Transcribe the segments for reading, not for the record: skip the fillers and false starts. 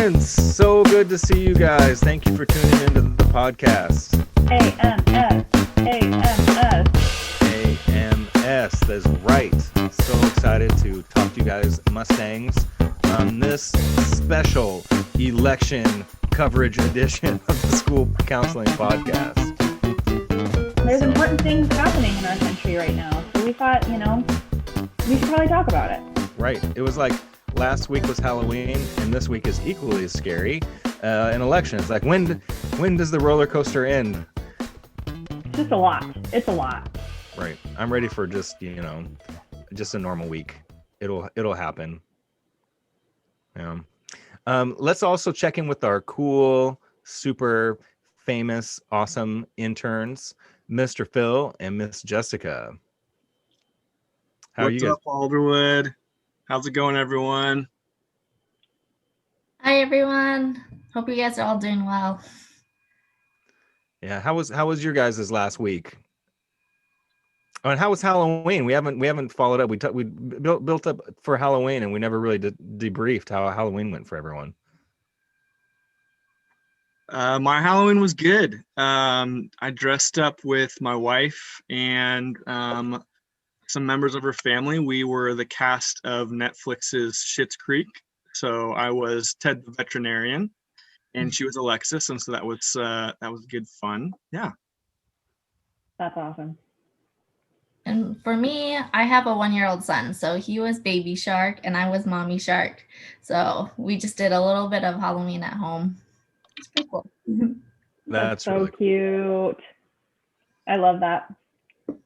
students, so good to see you guys. Thank you for tuning into the podcast. AMS, AMS, that's right. So excited to talk to you guys, Mustangs, on this special election coverage edition of the School Counseling Podcast. There's important things happening in our country right now, so we thought, we should probably talk about it. Right. It was like last week was Halloween, and this week is equally as scary. An election. It's like, when does the roller coaster end? It's just a lot. It's a lot. Right. I'm ready for just a normal week. It'll happen. Yeah. Let's also check in with our cool, super famous, awesome interns, Mr. Phil and Miss Jessica. How are you guys? What's up, Alderwood? How's it going, everyone? Hi, everyone. Hope you guys are all doing well. Yeah. How was your guys' last week? Oh, and how was Halloween? We haven't followed up. We built up for Halloween, and we never really debriefed how Halloween went for everyone. My Halloween was good. I dressed up with my wife and some members of her family. We were the cast of Netflix's Schitt's Creek. So I was Ted the veterinarian, and she was Alexis, and so that was good fun. Yeah. That's awesome. And for me, I have a 1-year-old son, so he was baby shark and I was mommy shark. So we just did a little bit of Halloween at home. It's pretty cool. That's so really cool. Cute. I love that.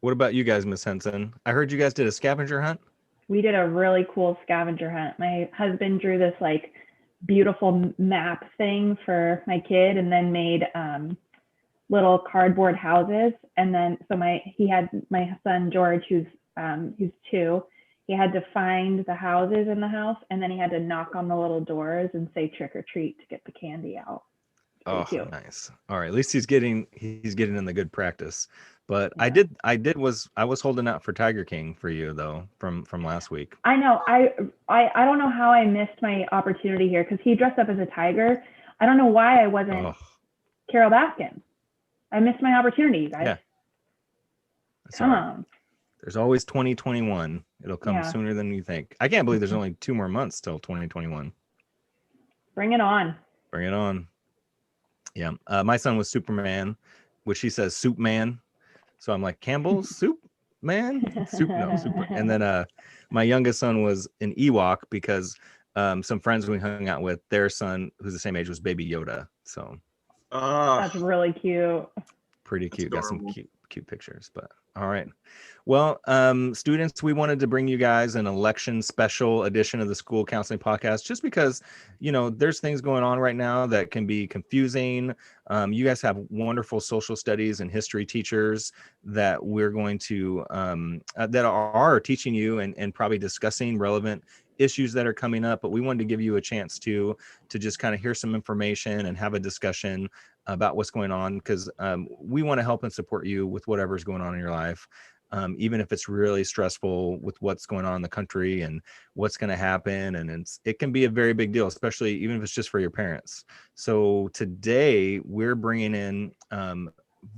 What about you guys, Miss Henson? I heard you guys did a scavenger hunt. We did a really cool scavenger hunt. My husband drew this beautiful map thing for my kid, and then made little cardboard houses. And then he had my son George, who's 2. He had to find the houses in the house, and then he had to knock on the little doors and say trick or treat to get the candy out. Oh, cute. Nice. All right, at least he's getting in the good practice. But Yeah. I was holding out for Tiger King for you though from last week. I know. I don't know how I missed my opportunity here, because he dressed up as a tiger. I don't know why I wasn't Carol Baskin. I missed my opportunity, guys. Yeah. Come on. There's always 2021. It'll come sooner than you think. I can't believe there's only 2 more months till 2021. Bring it on. Bring it on. Yeah. My son was Superman, which he says Soup Man. So I'm like, Campbell's Soup Man? Super. And then my youngest son was an Ewok, because some friends we hung out with, their son, who's the same age, was Baby Yoda. So that's really cute. Pretty cute. Got some cute pictures. But all right. Well, students, we wanted to bring you guys an election special edition of the School Counseling Podcast, just because, there's things going on right now that can be confusing. You guys have wonderful social studies and history teachers that we're going to, that are teaching you and probably discussing relevant issues that are coming up. But we wanted to give you a chance to just kind of hear some information and have a discussion about what's going on, because we want to help and support you with whatever's going on in your life. Even if it's really stressful with what's going on in the country and what's going to happen. And it can be a very big deal, especially even if it's just for your parents. So today we're bringing in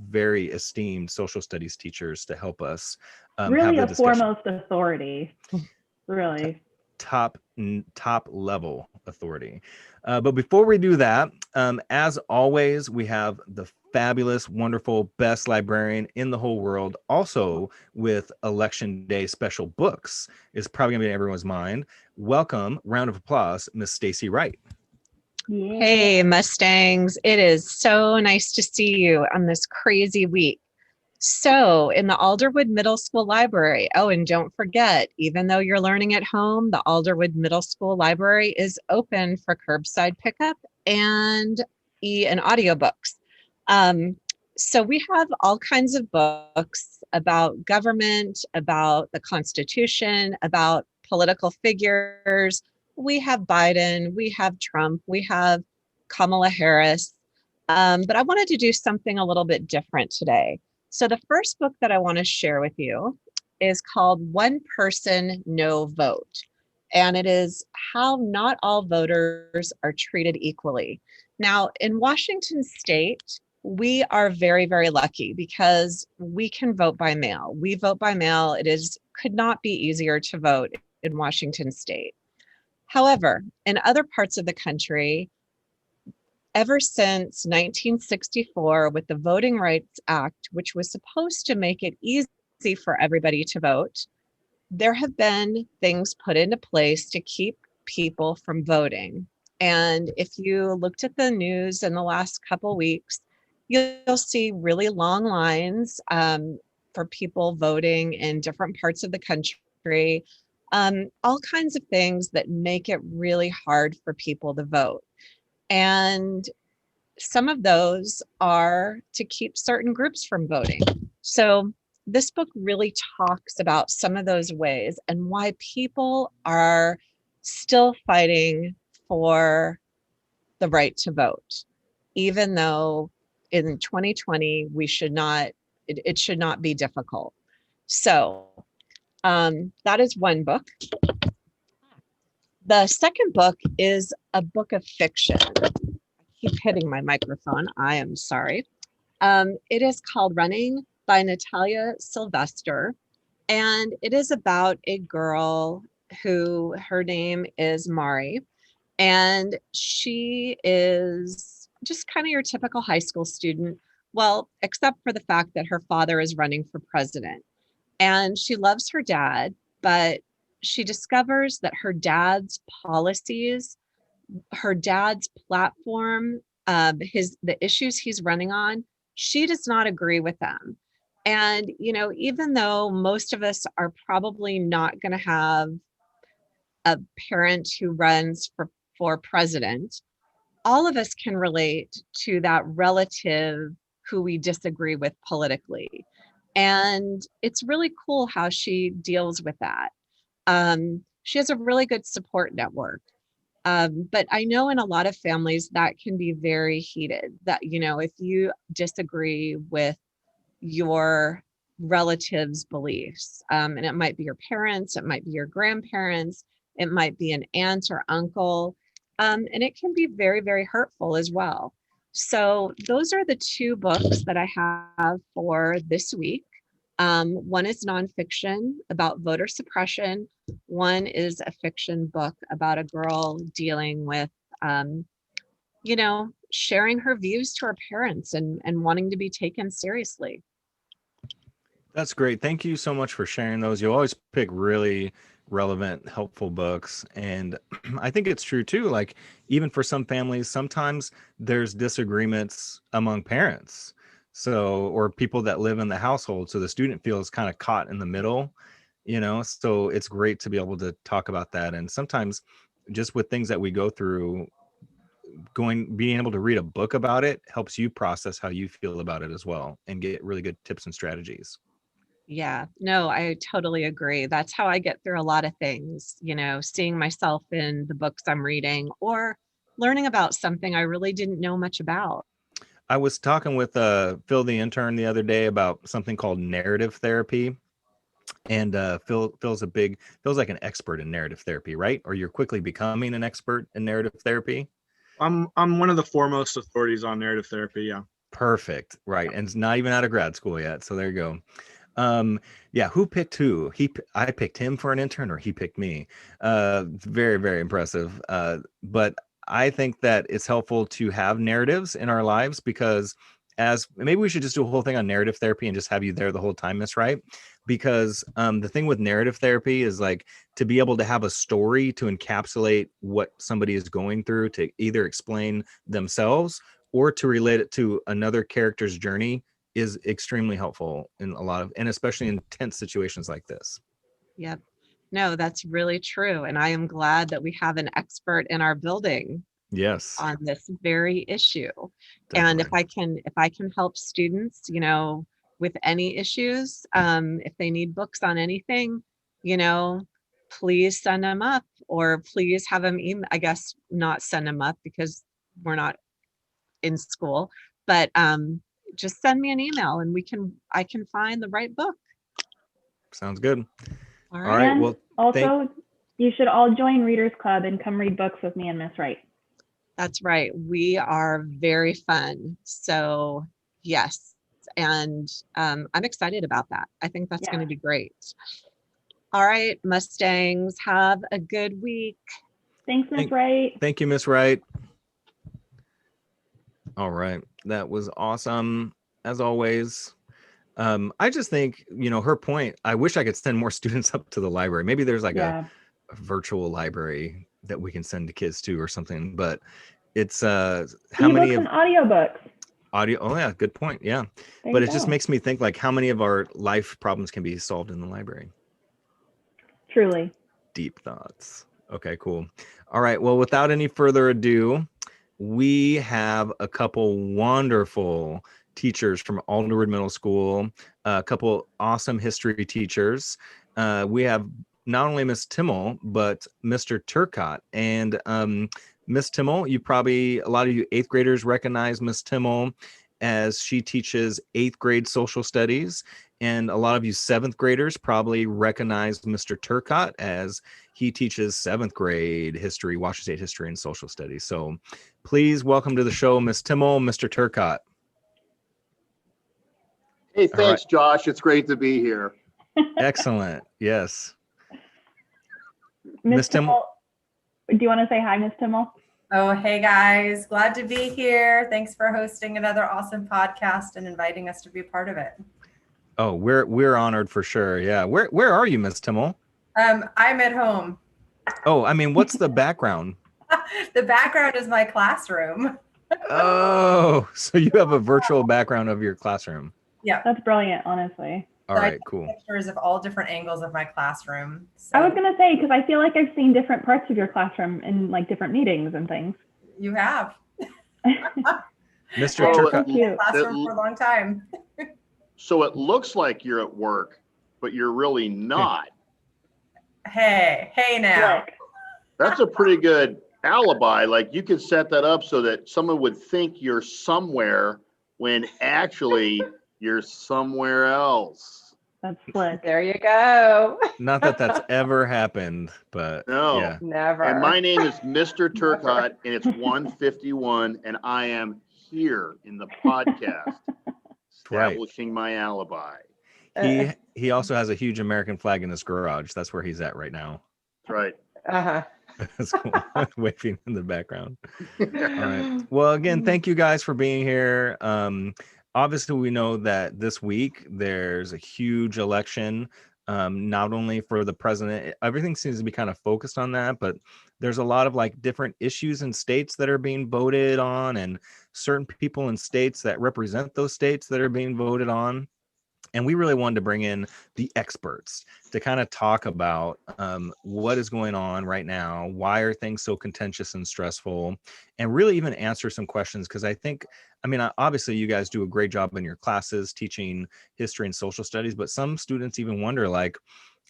very esteemed social studies teachers to help us. Really a foremost authority, really. Top level authority. But before we do that, as always, we have the fabulous, wonderful, best librarian in the whole world, also with Election Day special books, is probably gonna be in everyone's mind. Welcome, round of applause, Miss Stacy Wright. Yeah. Hey, Mustangs. It is so nice to see you on this crazy week. So in the Alderwood Middle School Library, and don't forget, even though you're learning at home, the Alderwood Middle School Library is open for curbside pickup and audiobooks. So we have all kinds of books about government, about the Constitution, about political figures. We have Biden, we have Trump, we have Kamala Harris. But I wanted to do something a little bit different today. So the first book that I want to share with you is called One Person, No Vote. and it is how not all voters are treated equally. Now, in Washington State, we are very, very lucky because we can vote by mail. We vote by mail. Could not be easier to vote in Washington State. However, in other parts of the country, ever since 1964, with the Voting Rights Act, which was supposed to make it easy for everybody to vote, there have been things put into place to keep people from voting. And if you looked at the news in the last couple weeks, you'll see really long lines for people voting in different parts of the country, all kinds of things that make it really hard for people to vote. And some of those are to keep certain groups from voting. So this book really talks about some of those ways and why people are still fighting for the right to vote, even though in 2020 it should not be difficult. So that is one book. The second book is a book of fiction. I keep hitting my microphone. I am sorry. It is called Running by Natalia Sylvester, and it is about a girl who her name is Mari, and she is just kind of your typical high school student. Well, except for the fact that her father is running for president, and she loves her dad, but she discovers that her dad's policies, her dad's platform, the issues he's running on, she does not agree with them. And even though most of us are probably not going to have a parent who runs for president, all of us can relate to that relative who we disagree with politically. And it's really cool how she deals with that. She has a really good support network. But I know in a lot of families that can be very heated, that, if you disagree with your relatives' beliefs, and it might be your parents, it might be your grandparents, it might be an aunt or uncle, and it can be very, very hurtful as well. So those are the two books that I have for this week. One is nonfiction about voter suppression. One is a fiction book about a girl dealing with, sharing her views to her parents and wanting to be taken seriously. That's great. Thank you so much for sharing those. You always pick really relevant, helpful books. And I think it's true too. Like, even for some families, sometimes there's disagreements among parents. So, or people that live in the household. So the student feels kind of caught in the middle, so it's great to be able to talk about that. And sometimes just with things that we go through, being able to read a book about it helps you process how you feel about it as well and get really good tips and strategies. Yeah, no, I totally agree. That's how I get through a lot of things, seeing myself in the books I'm reading or learning about something I really didn't know much about. I was talking with Phil the intern the other day about something called narrative therapy. And Phil's like an expert in narrative therapy, right? Or you're quickly becoming an expert in narrative therapy. I'm one of the foremost authorities on narrative therapy. Yeah. Perfect. Right. And it's not even out of grad school yet. So there you go. Yeah, who picked who? I picked him for an intern, or he picked me. Very, very impressive. But I think that it's helpful to have narratives in our lives, because maybe we should just do a whole thing on narrative therapy and just have you there the whole time, Miss Wright. Because the thing with narrative therapy is, like, to be able to have a story to encapsulate what somebody is going through, to either explain themselves or to relate it to another character's journey, is extremely helpful and especially in tense situations like this. Yep. No, that's really true. And I am glad that we have an expert in our building Yes, on this very issue. definitely. And if I can help students, with any issues, if they need books on anything, please send them up, or please have them email. I guess not send them up because we're not in school, but just send me an email and I can find the right book. Sounds good. All All right. right. And Well, also, You should all join Readers Club and come read books with me and Miss Wright. That's right. We are very fun. So yes. And I'm excited about that. I think that's going to be great. All right, Mustangs, have a good week. Thanks, Miss Wright. Thank you, Miss Wright. All right. That was awesome, as always. I just think, her point, I wish I could send more students up to the library. Maybe there's like a virtual library that we can send the kids to or something, but it's how many of audiobooks. Audio. Oh yeah, good point. Yeah. But it just makes me think like how many of our life problems can be solved in the library? Truly. Deep thoughts. Okay, cool. All right. Well, without any further ado, we have a couple wonderful teachers from Alderwood Middle School, a couple awesome history teachers. We have not only Miss Timoll, but Mr. Turcott. And Miss Timoll, a lot of you 8th graders recognize Miss Timoll as she teaches 8th grade social studies. And a lot of you 7th graders probably recognize Mr. Turcott as he teaches 7th grade history, Washington State history and social studies. So please welcome to the show, Miss Timoll, Mr. Turcott. Hey, thanks, Josh. It's great to be here. Excellent. Yes. Miss Timoll, do you want to say hi, Miss Timoll? Oh, hey guys, glad to be here. Thanks for hosting another awesome podcast and inviting us to be a part of it. Oh, we're honored for sure. Yeah. Where are you, Miss Timoll? I'm at home. Oh, I mean, what's the background? The background is my classroom. Oh, so you have a virtual background of your classroom. Yeah. That's brilliant, honestly. All right, cool. Pictures of all different angles of my classroom. So I was going to say, because I feel like I've seen different parts of your classroom in like different meetings and things. You have. Mr. Turcott. Classroom for a long time. So it looks like you're at work, but you're really not. Hey now. Look. That's a pretty good alibi. Like you could set that up so that someone would think you're somewhere when actually you're somewhere else. That's slick. There you go. Not that that's ever happened, but No. yeah. Never. And my name is Mr. Turcott, and it's 1:51, and I am here in the podcast, establishing my alibi. He also has a huge American flag in his garage. That's where he's at right now. That's right. Uh-huh. That's cool. Waving in the background. All right. Well, again, thank you guys for being here. Obviously, we know that this week there's a huge election, not only for the president. Everything seems to be kind of focused on that, but there's a lot of like different issues in states that are being voted on and certain people in states that represent those states that are being voted on. And we really wanted to bring in the experts to kind of talk about what is going on right now, why are things so contentious and stressful, and really even answer some questions. Because obviously you guys do a great job in your classes teaching history and social studies, but some students even wonder like,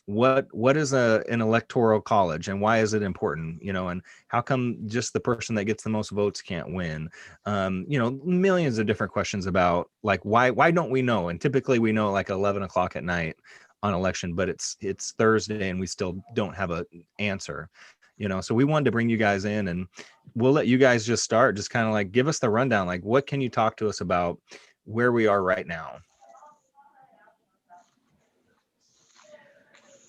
what is an electoral college and why is it important, and how come just the person that gets the most votes can't win? Millions of different questions about like why don't we know? And typically we know like 11 o'clock at night on election, but it's Thursday and we still don't have an answer. So we wanted to bring you guys in, and we'll let you guys just start, just kind of like give us the rundown, like what can you talk to us about where we are right now?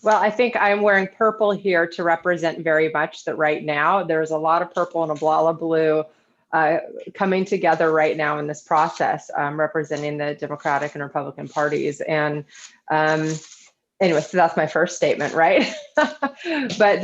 Well, I think I'm wearing purple here to represent very much that right now there's a lot of purple and a lot of blue coming together right now in this process, representing the Democratic and Republican parties. And anyway, so that's my first statement, right? But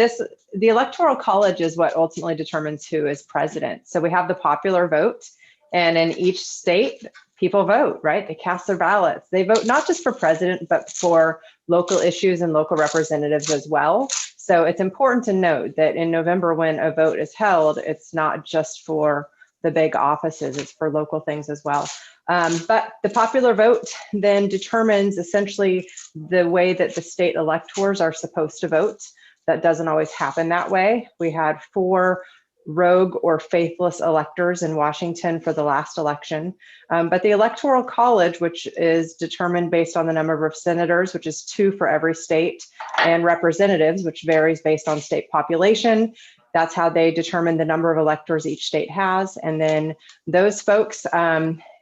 the Electoral College is what ultimately determines who is president. So we have the popular vote, and in each state, people vote, right? They cast their ballots. They vote not just for president, but for local issues and local representatives as well. So it's important to note that in November, when a vote is held, it's not just for the big offices, it's for local things as well. But the popular vote then determines essentially the way that the state electors are supposed to vote. That doesn't always happen that way. We had 4 rogue or faithless electors in Washington for the last election. But the Electoral College, which is determined based on the number of senators, which is 2 for every state, and representatives, which varies based on state population. That's how they determine the number of electors each state has. And then those folks,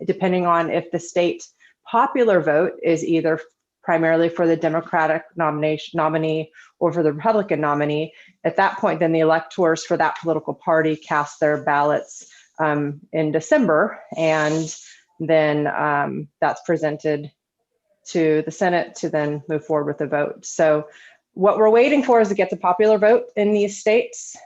depending on if the state popular vote is either primarily for the Democratic nominee or for the Republican nominee, at that point, then the electors for that political party cast their ballots in December. And then that's presented to the Senate to then move forward with the vote. So what we're waiting for is to get the popular vote in these states.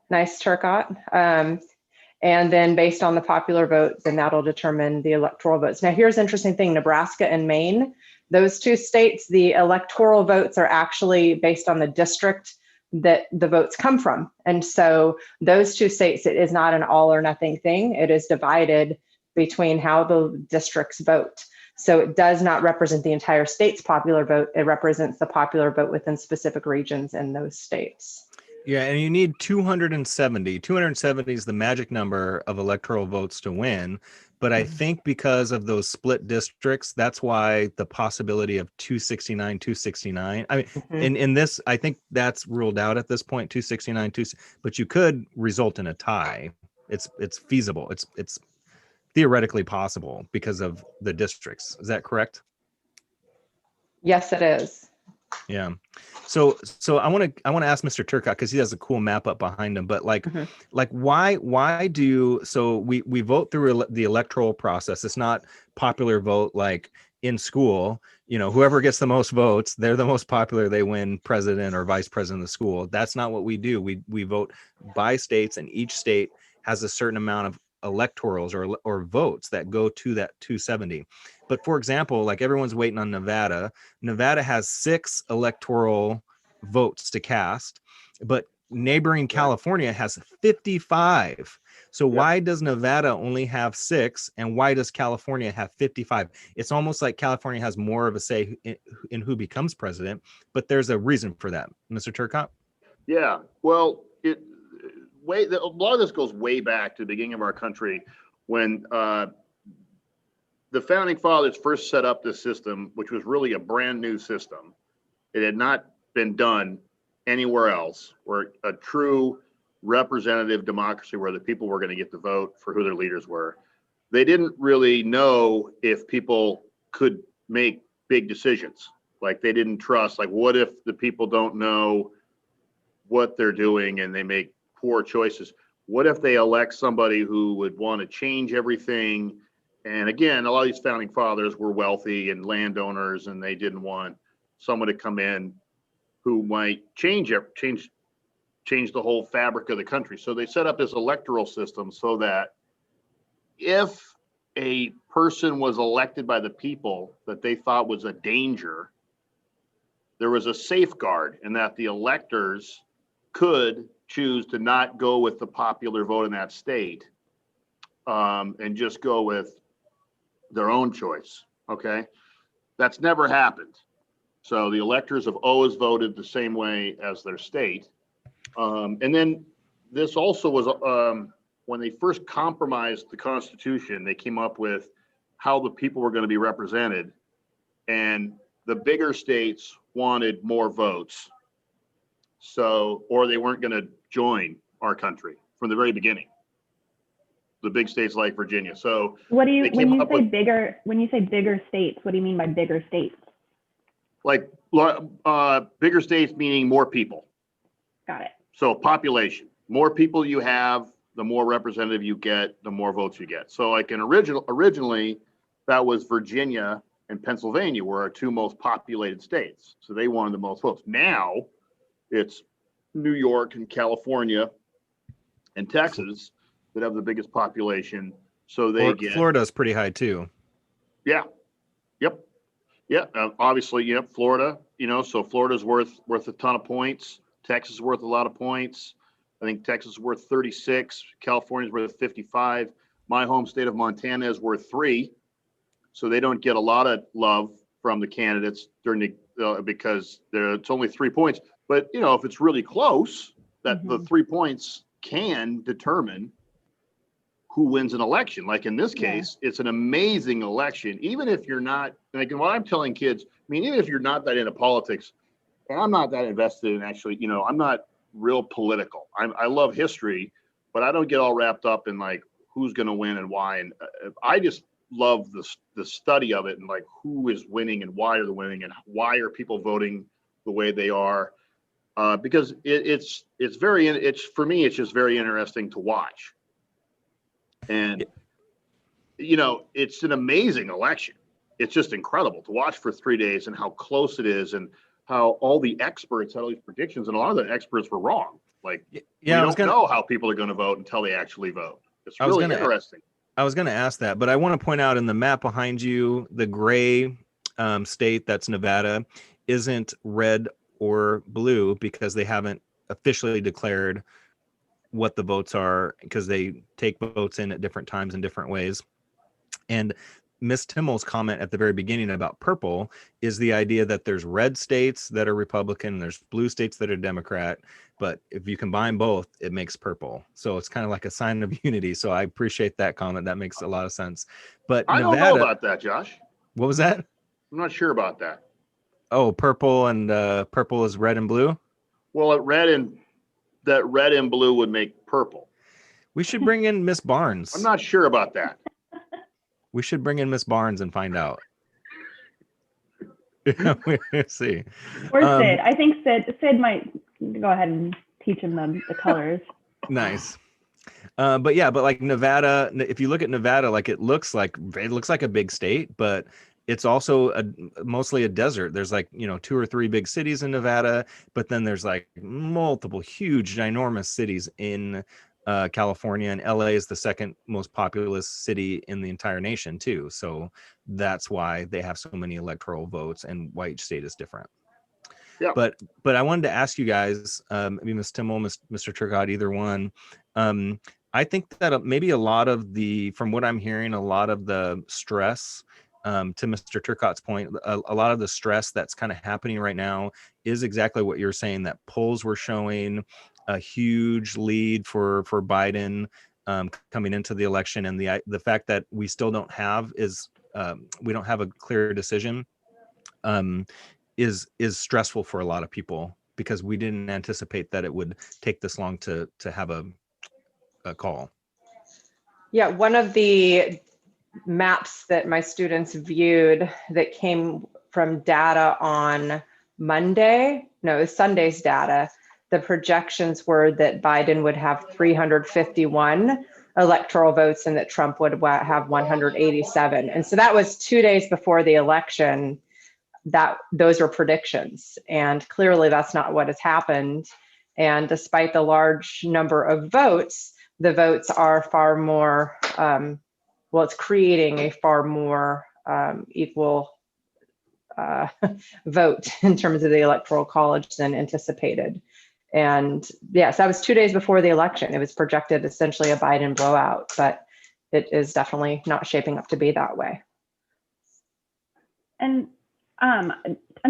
Nice, Turcott. And then based on the popular vote, then that'll determine the electoral votes. Now, here's an interesting thing, Nebraska and Maine, those 2 states, the electoral votes are actually based on the district that the votes come from. And so those 2 states, it is not an all or nothing thing. It is divided between how the districts vote. So it does not represent the entire state's popular vote. It represents the popular vote within specific regions in those states. Yeah, and you need 270. 270 is the magic number of electoral votes to win. But I think because of those split districts, that's why the possibility of 269, 269. I mean, in this, I think that's ruled out at this point, 269, but you could result in a tie. It's feasible. It's theoretically possible because of the districts. Is that correct? Yes, it is. Yeah. So I want to ask Mr. Turcott, because he has a cool map up behind him, but like why do, so we vote through the electoral process. It's not popular vote like in school, whoever gets the most votes, they're the most popular, they win president or vice president of the school. That's not what we do. We vote by states, and each state has a certain amount of electorals or votes that go to that 270. But for example, like everyone's waiting on Nevada. Nevada has 6 electoral votes to cast, but neighboring California has 55. So why does Nevada only have 6 and why does California have 55? It's almost like California has more of a say in who becomes president, but there's a reason for that. Mr. Turcott? Yeah, well, a lot of this goes way back to the beginning of our country when the founding fathers first set up this system, which was really a brand new system. It had not been done anywhere else, where a true representative democracy where the people were going to get to vote for who their leaders were. They didn't really know if people could make big decisions. Like they didn't trust, like what if the people don't know what they're doing and they make poor choices? What if they elect somebody who would want to change everything? And again, a lot of these founding fathers were wealthy and landowners, and they didn't want someone to come in who might change the whole fabric of the country. So they set up this electoral system so that if a person was elected by the people that they thought was a danger, there was a safeguard in that the electors could choose to not go with the popular vote in that state and just go with their own choice. Okay, that's never happened. So the electors have always voted the same way as their state. And then this also was when they first compromised the Constitution, they came up with how the people were going to be represented. And the bigger states wanted more votes. So, or they weren't going to join our country from the very beginning. The big states like Virginia. So what do you, when you say bigger states, what do you mean by bigger states? Like bigger states meaning more people. Got it. So population, more people you have, the more representative you get, the more votes you get. So like originally that was Virginia and Pennsylvania were our 2 most populated states. So they wanted the most votes. Now it's New York and California and Texas that have the biggest population. So they get Florida's pretty high too. Yeah. Yep. Yeah. Obviously, yep. Florida, so Florida's worth a ton of points. Texas is worth a lot of points. I think Texas is worth 36. California's worth 55. My home state of Montana is worth 3. So they don't get a lot of love from the candidates during the because it's only 3 points. But if it's really close, that the 3 points can determine who wins an election. Like in this case, it's an amazing election. Even if you're not, like what I'm telling kids, I mean, even if you're not that into politics, and I'm not that invested in actually, you know, I'm not real political. I love history, but I don't get all wrapped up in like who's going to win and why. And I just love the study of it and like who is winning and why are they winning and why are people voting the way they are. Because it's for me, it's just very interesting to watch. And, you know, it's an amazing election. It's just incredible to watch for 3 days and how close it is and how all the experts had all these predictions and a lot of the experts were wrong. Like, we don't know how people are going to vote until they actually vote. It's really interesting. I was going to ask that, but I want to point out in the map behind you, the gray state, that's Nevada, isn't red or blue because they haven't officially declared what the votes are because they take votes in at different times in different ways. And Miss Timoll's comment at the very beginning about purple is the idea that there's red states that are Republican, and there's blue states that are Democrat, but if you combine both, it makes purple. So it's kind of like a sign of unity. So I appreciate that comment. That makes a lot of sense. But I don't know about that, Josh. What was that? I'm not sure about that. Oh, purple and purple is red and blue? Well, red and blue would make purple. We should bring in Miss Barnes. I'm not sure about that. We should bring in Miss Barnes and find out. We'll see. Or Sid. I think Sid might go ahead and teach him the colors. Nice. But like Nevada, if you look at Nevada, like it looks like a big state, but it's also mostly a desert. There's like, 2 or 3 big cities in Nevada, but then there's like multiple huge, ginormous cities in California, and LA is the second most populous city in the entire nation too. So that's why they have so many electoral votes, and why each state is different. Yeah. But I wanted to ask you guys, maybe Ms. Timoll, Mr. Turcott, either one. I think that maybe from what I'm hearing, a lot of the stress, to Mr. Turcott's point, a lot of the stress that's kind of happening right now is exactly what you're saying, that polls were showing a huge lead for Biden coming into the election, and the fact that we still don't have we don't have a clear decision is stressful for a lot of people, because we didn't anticipate that it would take this long to have a call. Yeah, one of the maps that my students viewed that came from data on Sunday's data, the projections were that Biden would have 351 electoral votes and that Trump would have 187. And so that was 2 days before the election. Those were predictions. And clearly that's not what has happened. And despite the large number of votes, the votes are far more, it's creating a far more equal vote in terms of the Electoral College than anticipated. And yes, that was 2 days before the election. It was projected essentially a Biden blowout, but it is definitely not shaping up to be that way. And I'm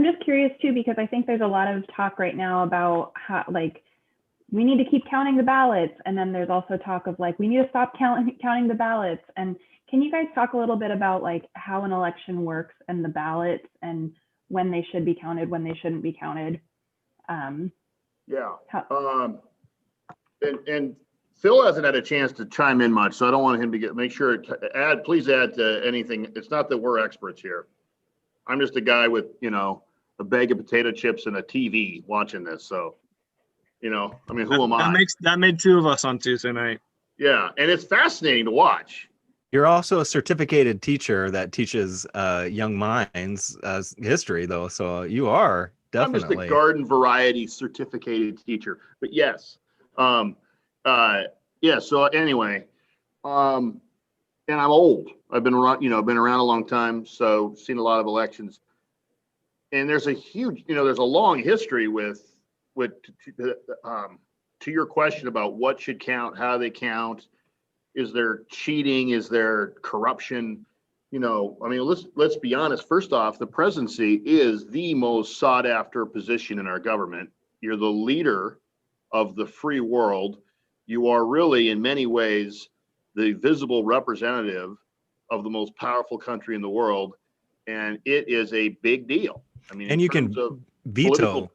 just curious too, because I think there's a lot of talk right now about how, like, we need to keep counting the ballots. And then there's also talk of like, we need to stop counting the ballots. And can you guys talk a little bit about like how an election works and the ballots and when they should be counted, when they shouldn't be counted? And Phil hasn't had a chance to chime in much, so I don't want him to please add to anything. It's not that we're experts here. I'm just a guy with, a bag of potato chips and a TV watching this. So, who am I? That made 2 of us on Tuesday night. Yeah. And it's fascinating to watch. You're also a certificated teacher that teaches young minds history, though. So you are definitely. I'm just a garden variety certificated teacher. But yes. So anyway, and I'm old. I've been around, been around a long time. So seen a lot of elections. And there's a huge, there's a long history to your question about what should count, how they count. Is there cheating? Is there corruption? Let's be honest. First off, the presidency is the most sought after position in our government. You're the leader of the free world. you are really in many ways the visible representative of the most powerful country in the world. And it is a big deal. I mean, and you can veto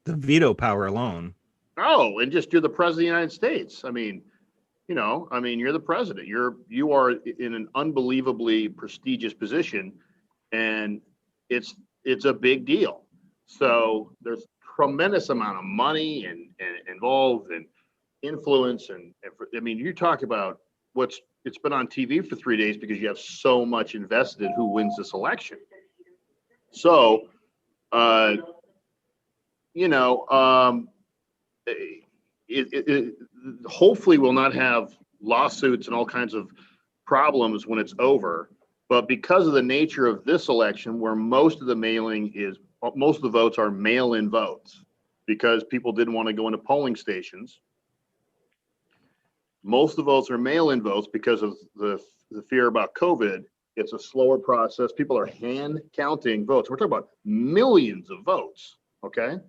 the veto power alone. Oh, and just you're the president of the United States. I mean, you're the president. You are in an unbelievably prestigious position, and it's a big deal. So there's tremendous amount of money and involved and influence. And I mean, you talk about it's been on TV for 3 days because you have so much invested in who wins this election. So, it hopefully will not have lawsuits and all kinds of problems when it's over. But because of the nature of this election, where most of the votes are mail-in votes, because people didn't want to go into polling stations. Most of the votes are mail-in votes because of the fear about COVID. It's a slower process. People are hand counting votes. We're talking about millions of votes. Okay.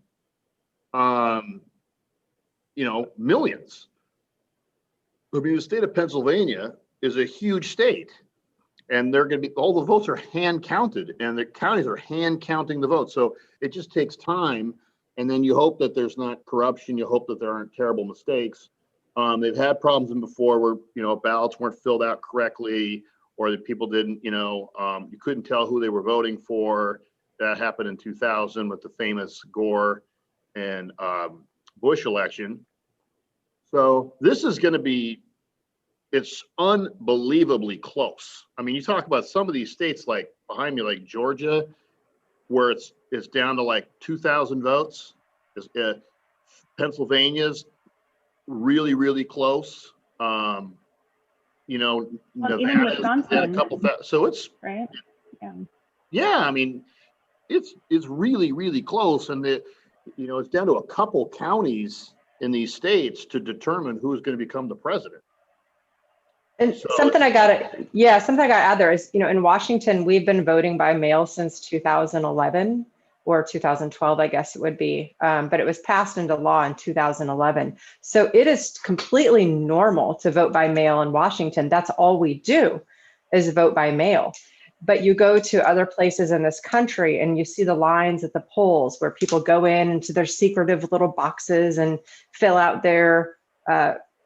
Millions. I mean, the state of Pennsylvania is a huge state, and they're going to be, all the votes are hand counted, and the counties are hand counting the votes. So it just takes time. And then you hope that there's not corruption. You hope that there aren't terrible mistakes. They've had problems before where, ballots weren't filled out correctly, or that people didn't, you couldn't tell who they were voting for. That happened in 2000 with the famous Gore and Bush election. So this is going to be, it's unbelievably close. I mean, you talk about some of these states like behind me, like Georgia, where it's down to like 2,000 votes. Pennsylvania's really, really close. Even Nevada's Wisconsin, a couple thousand. So it's right. Yeah. I mean, it's really, really close, and it's down to a couple counties in these states to determine who's going to become the president. And something I got to add there is, in Washington, we've been voting by mail since 2011 or 2012, I guess it would be. But it was passed into law in 2011. So it is completely normal to vote by mail in Washington. That's all we do is vote by mail. But you go to other places in this country and you see the lines at the polls where people go into their secretive little boxes and fill out their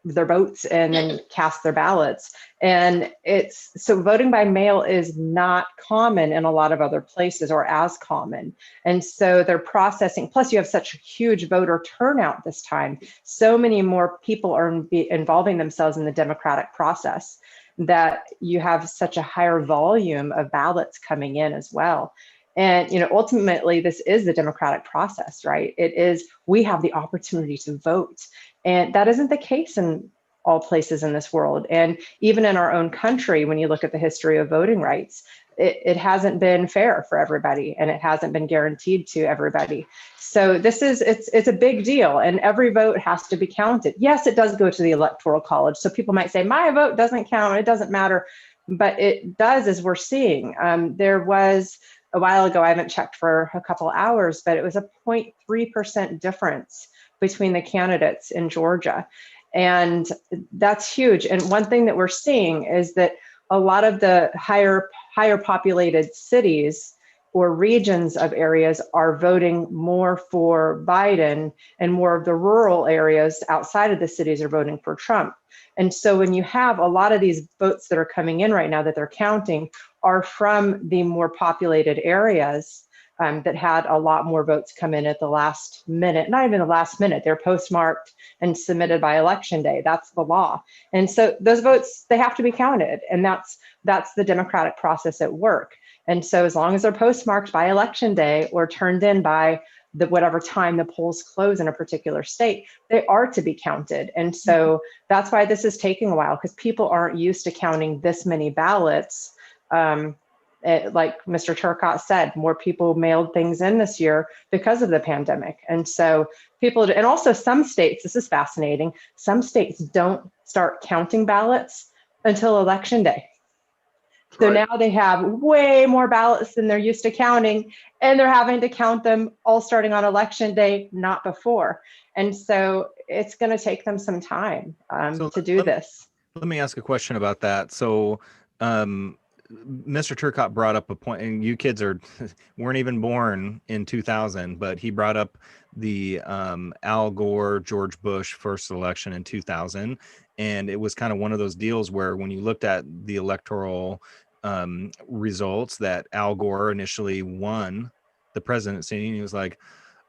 votes and then cast their ballots. And so voting by mail is not common in a lot of other places, or as common. And so they're processing, plus you have such a huge voter turnout this time. So many more people are involving themselves in the democratic process, that you have such a higher volume of ballots coming in as well. And, ultimately, this is the democratic process, right? It is, we have the opportunity to vote. And that isn't the case in all places in this world. And even in our own country, when you look at the history of voting rights, it hasn't been fair for everybody, and it hasn't been guaranteed to everybody. So it's a big deal, and every vote has to be counted. Yes, it does go to the Electoral College. So people might say, my vote doesn't count, it doesn't matter, but it does, as we're seeing. There was a while ago, I haven't checked for a couple hours, but it was a 0.3% difference between the candidates in Georgia. And that's huge. And one thing that we're seeing is that a lot of the higher populated cities or regions of areas are voting more for Biden, and more of the rural areas outside of the cities are voting for Trump. And so when you have a lot of these votes that are coming in right now that they're counting are from the more populated areas that had a lot more votes come in at the last minute, not even the last minute, they're postmarked and submitted by election day. That's the law. And so those votes, they have to be counted. And that's the democratic process at work. And so as long as they're postmarked by election day or turned in by whatever time the polls close in a particular state, they are to be counted. And so that's why this is taking a while, because people aren't used to counting this many ballots. Like Mr. Turcott said, more people mailed things in this year because of the pandemic. And so and also some states, this is fascinating, some states don't start counting ballots until election day. So Right. now they have way more ballots than they're used to counting, and they're having to count them all starting on election day, not before. And so it's going to take them some time So to do this. Let me ask a question about that. So, Mr. Turcott brought up a point, and you kids weren't even born in 2000, but he brought up the Al Gore, George Bush first election in 2000. And it was kind of one of those deals where when you looked at the electoral results, that Al Gore initially won the presidency, and he was like,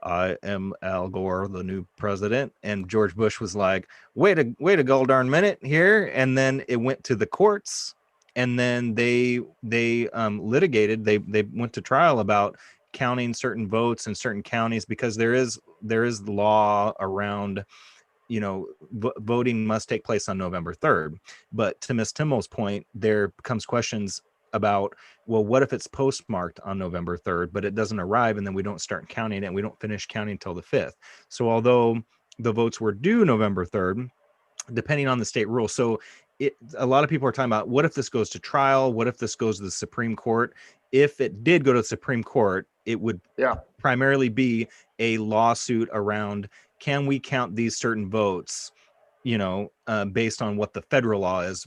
I am Al Gore, the new president. And George Bush was like, wait a gold darn minute here. And then it went to the courts, and then they litigated. They went to trial about counting certain votes in certain counties, because there is law around, voting must take place on November 3rd. But to Ms. Timoll's point, there becomes questions about, well, what if it's postmarked on November 3rd, but it doesn't arrive, and then we don't start counting it, and we don't finish counting until the 5th. So although the votes were due November 3rd, depending on the state rule. So a lot of people are talking about, what if this goes to trial? What if this goes to the Supreme Court? If it did go to the Supreme Court, it would primarily be a lawsuit around, can we count these certain votes, based on what the federal law is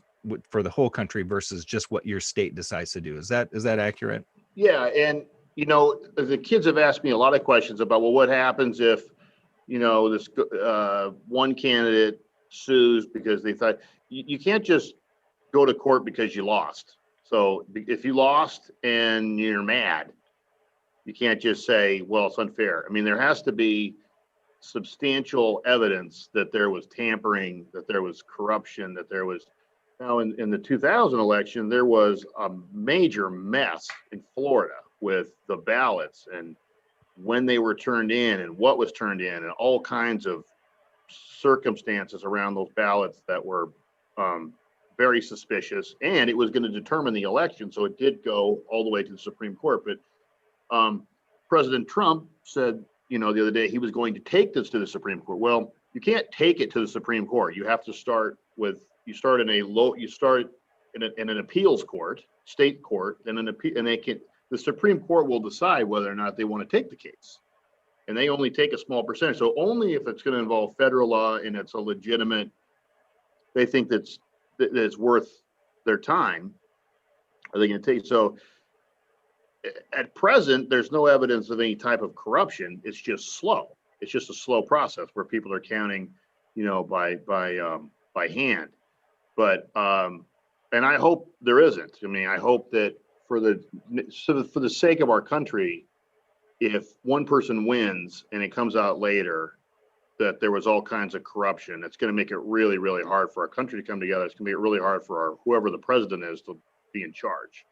for the whole country versus just what your state decides to do. Is that accurate? Yeah. And, the kids have asked me a lot of questions about, well, what happens if, this one candidate sues because they thought, you can't just go to court because you lost. So if you lost and you're mad, you can't just say, well, it's unfair. I mean, there has to be substantial evidence that there was tampering, that there was corruption, that there was. Now, in the 2000 election, there was a major mess in Florida with the ballots and when they were turned in and what was turned in, and all kinds of circumstances around those ballots that were very suspicious. And it was going to determine the election. So it did go all the way to the Supreme Court. But President Trump said, the other day, he was going to take this to the Supreme Court. Well, you can't take it to the Supreme Court. You have to start in an appeals court, state court, then the Supreme Court will decide whether or not they want to take the case. And they only take a small percentage. So only if it's going to involve federal law and it's a legitimate, they think that it's worth their time, are they going to take. So at present, there's no evidence of any type of corruption. It's just slow. It's just a slow process where people are counting, by hand. But and I hope there isn't. I mean, I hope that for the sake of our country, if one person wins and it comes out later that there was all kinds of corruption, it's going to make it really, really hard for our country to come together. It's going to make it really hard for whoever the president is to be in charge.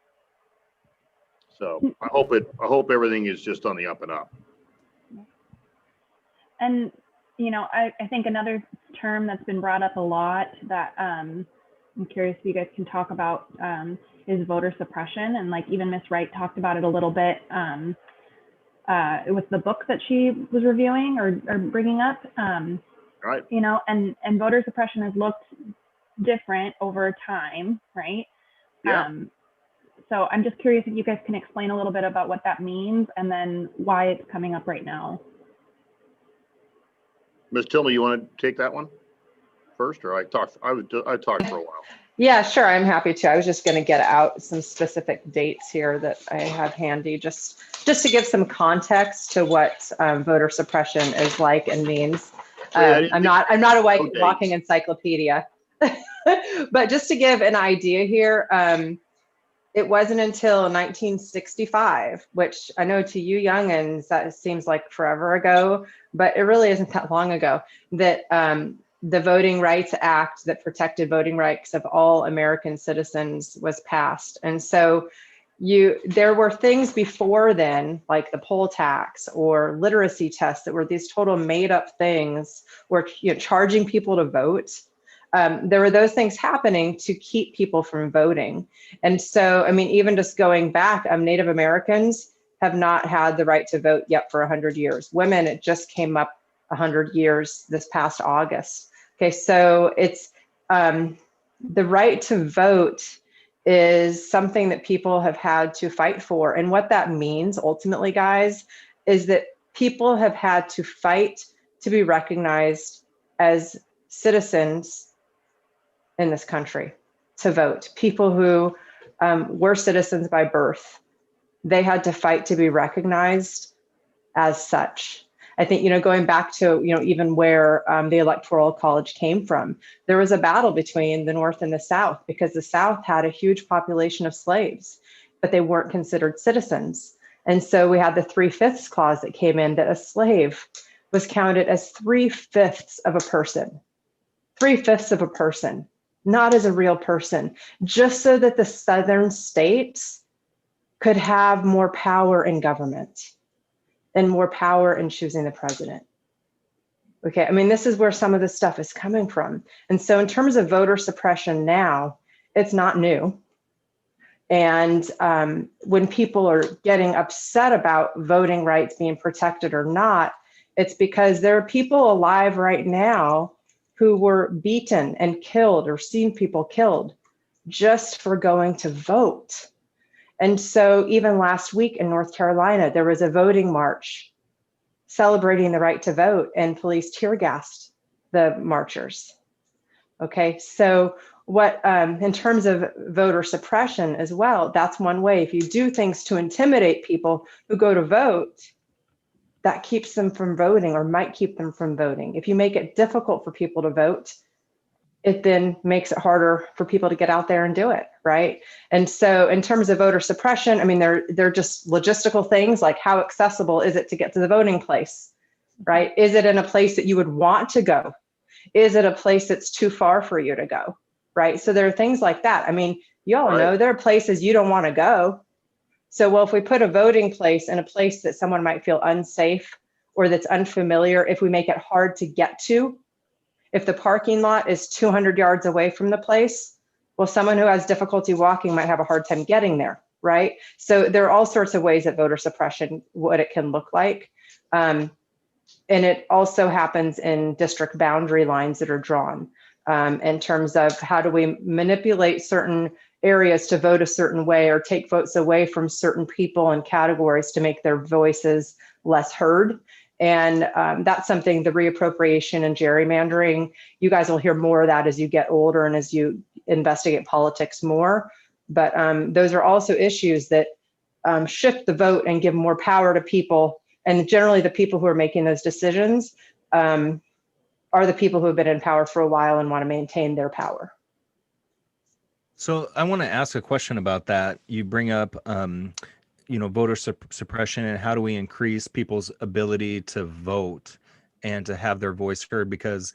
So I hope everything is just on the up and up. And, I think another term that's been brought up a lot that I'm curious if you guys can talk about is voter suppression. And like even Ms. Wright talked about it a little bit with the book that she was reviewing or bringing up. Right. And voter suppression has looked different over time, right? Yeah. So I'm just curious if you guys can explain a little bit about what that means and then why it's coming up right now. Ms. Tillman, you want to take that one first, or I talked for a while. Yeah, sure. I'm happy to. I was just going to get out some specific dates here that I have handy, just to give some context to what voter suppression is like and means. I'm not a walking encyclopedia, but just to give an idea here, it wasn't until 1965, which I know to you youngins, that seems like forever ago, but it really isn't that long ago, that the Voting Rights Act that protected voting rights of all American citizens was passed. And so there were things before then, like the poll tax or literacy tests, that were these total made up things, or charging people to vote. There were those things happening to keep people from voting. And so, I mean, even just going back, Native Americans have not had the right to vote yet for 100 years. Women, it just came up 100 years this past August. Okay, so it's the right to vote is something that people have had to fight for. And what that means ultimately, guys, is that people have had to fight to be recognized as citizens in this country, to vote. People who were citizens by birth, they had to fight to be recognized as such. I think, going back to, even where the Electoral College came from, there was a battle between the North and the South because the South had a huge population of slaves, but they weren't considered citizens. And so we had the 3/5 clause that came in, that a slave was counted as 3/5 of a person, 3/5 of a person, not as a real person, just so that the Southern states could have more power in government and more power in choosing the president. Okay, I mean, this is where some of this stuff is coming from. And so in terms of voter suppression now, it's not new. And when people are getting upset about voting rights being protected or not, it's because there are people alive right now who were beaten and killed or seen people killed just for going to vote. And so even last week in North Carolina, there was a voting march celebrating the right to vote, and police tear gassed the marchers. Okay, so what in terms of voter suppression as well, that's one way. If you do things to intimidate people who go to vote, that keeps them from voting or might keep them from voting. If you make it difficult for people to vote, it then makes it harder for people to get out there and do it, right? And so in terms of voter suppression, I mean, they're just logistical things like how accessible is it to get to the voting place, right? Is it in a place that you would want to go? Is it a place that's too far for you to go, right? So there are things like that. I mean, you all know there are places you don't want to go. So, well, if we put a voting place in a place that someone might feel unsafe or that's unfamiliar, if we make it hard to get to, if the parking lot is 200 yards away from the place, well, someone who has difficulty walking might have a hard time getting there, right? So there are all sorts of ways that voter suppression, what it can look like. And it also happens in district boundary lines that are drawn in terms of how do we manipulate certain areas to vote a certain way or take votes away from certain people and categories to make their voices less heard. And that's something, the reappropriation and gerrymandering, you guys will hear more of that as you get older and as you investigate politics more. But those are also issues that shift the vote and give more power to people. And generally the people who are making those decisions are the people who have been in power for a while and want to maintain their power. So I want to ask a question about that. You bring up voter suppression and how do we increase people's ability to vote and to have their voice heard? Because,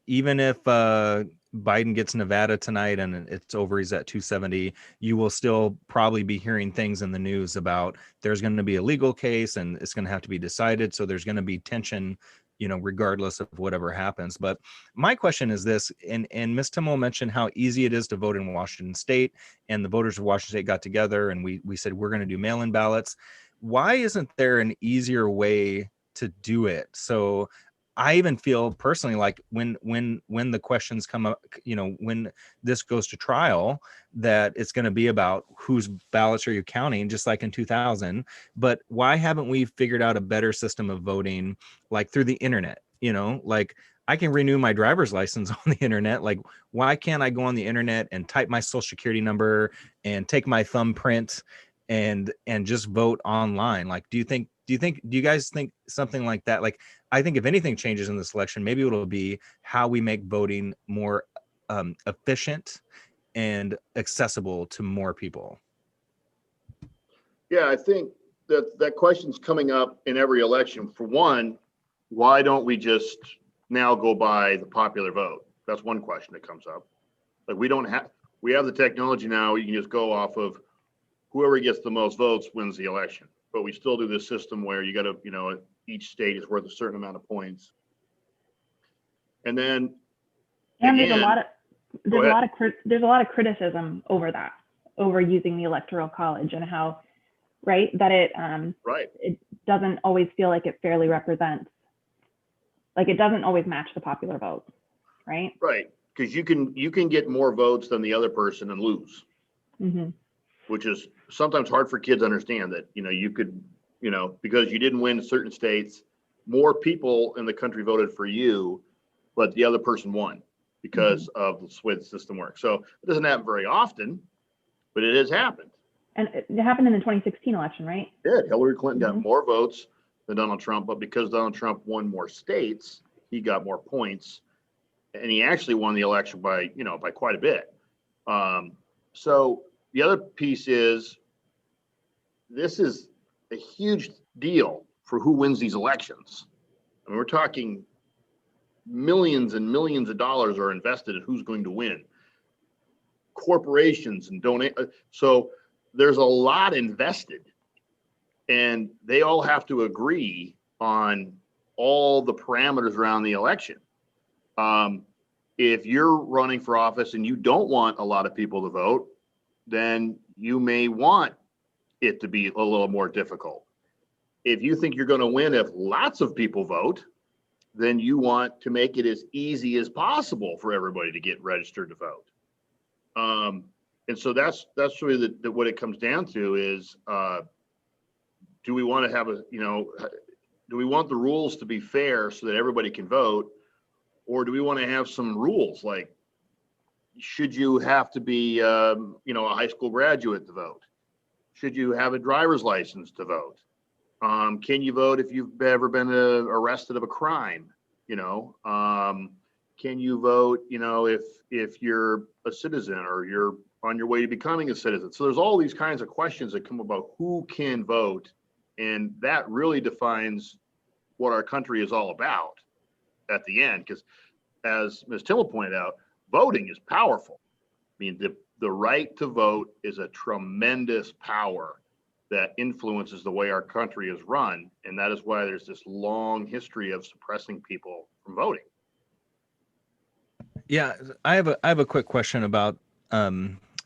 even if Biden gets Nevada tonight and it's over, he's at 270, you will still probably be hearing things in the news about there's going to be a legal case and it's going to have to be decided. So there's going to be tension, regardless of whatever happens. But my question is this, and Ms. Timoll mentioned how easy it is to vote in Washington State, and the voters of Washington State got together and we said, we're going to do mail-in ballots. Why isn't there an easier way to do it? So I even feel personally like when the questions come up, when this goes to trial, that it's going to be about whose ballots are you counting, just like in 2000. But why haven't we figured out a better system of voting, like through the internet? Like I can renew my driver's license on the internet. Like, why can't I go on the internet and type my social security number and take my thumbprint and just vote online? Like, do you guys think something like that? Like, I think if anything changes in this election, maybe it'll be how we make voting more efficient and accessible to more people. Yeah, I think that question's coming up in every election. For one, why don't we just now go by the popular vote? That's one question that comes up. Like we have the technology now. You can just go off of whoever gets the most votes wins the election. But we still do this system where you got to, each state is worth a certain amount of points. And then there's a lot of criticism over using the Electoral College and how, right, that it doesn't always feel like it fairly represents, like it doesn't always match the popular vote, right? Right, because you can get more votes than the other person and lose. Mm-hmm. which is sometimes hard for kids to understand that, you could, because you didn't win certain states, more people in the country voted for you, but the other person won because of the way the system works. So it doesn't happen very often, but it has happened. And it happened in the 2016 election, right? It did. Hillary Clinton got more votes than Donald Trump, but because Donald Trump won more states, he got more points, and he actually won the election by quite a bit. So the other piece is, this is a huge deal for who wins these elections. I mean, we're talking millions and millions of dollars are invested in who's going to win. Corporations and donate. So there's a lot invested, and they all have to agree on all the parameters around the election. If you're running for office and you don't want a lot of people to vote, then you may want it to be a little more difficult. If you think you're going to win if lots of people vote, then you want to make it as easy as possible for everybody to get registered to vote. And so that's really what it comes down to is, do we want to have do we want the rules to be fair so that everybody can vote? Or do we want to have some rules like, should you have to be, a high school graduate to vote? Should you have a driver's license to vote? Can you vote if you've ever been arrested of a crime? Can you vote, if you're a citizen or you're on your way to becoming a citizen? So there's all these kinds of questions that come about who can vote. And that really defines what our country is all about at the end. Because as Ms. Timoll pointed out, voting is powerful. I mean, the right to vote is a tremendous power that influences the way our country is run. And that is why there's this long history of suppressing people from voting. Yeah, I have a quick question about,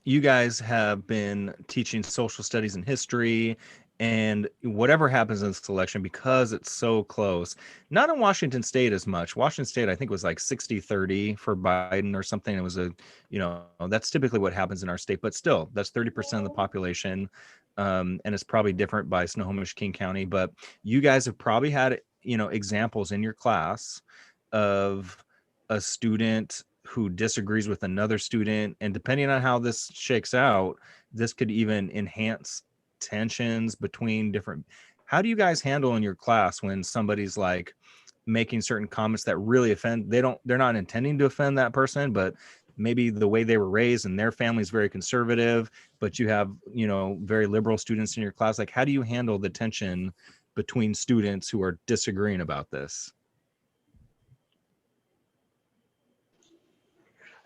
you guys have been teaching social studies and history, and whatever happens in this election, because it's so close, not in Washington State as much. Washington State, I think, was like 60-30 for Biden or something. It was that's typically what happens in our state, but still, that's 30% of the population. And it's probably different by Snohomish-King County, but you guys have probably had, examples in your class of a student who disagrees with another student, and depending on how this shakes out, this could even enhance tensions between different. How do you guys handle in your class when somebody's like making certain comments that really offend? They're not intending to offend that person, but maybe the way they were raised and their family is very conservative, but you have, very liberal students in your class. Like, how do you handle the tension between students who are disagreeing about this?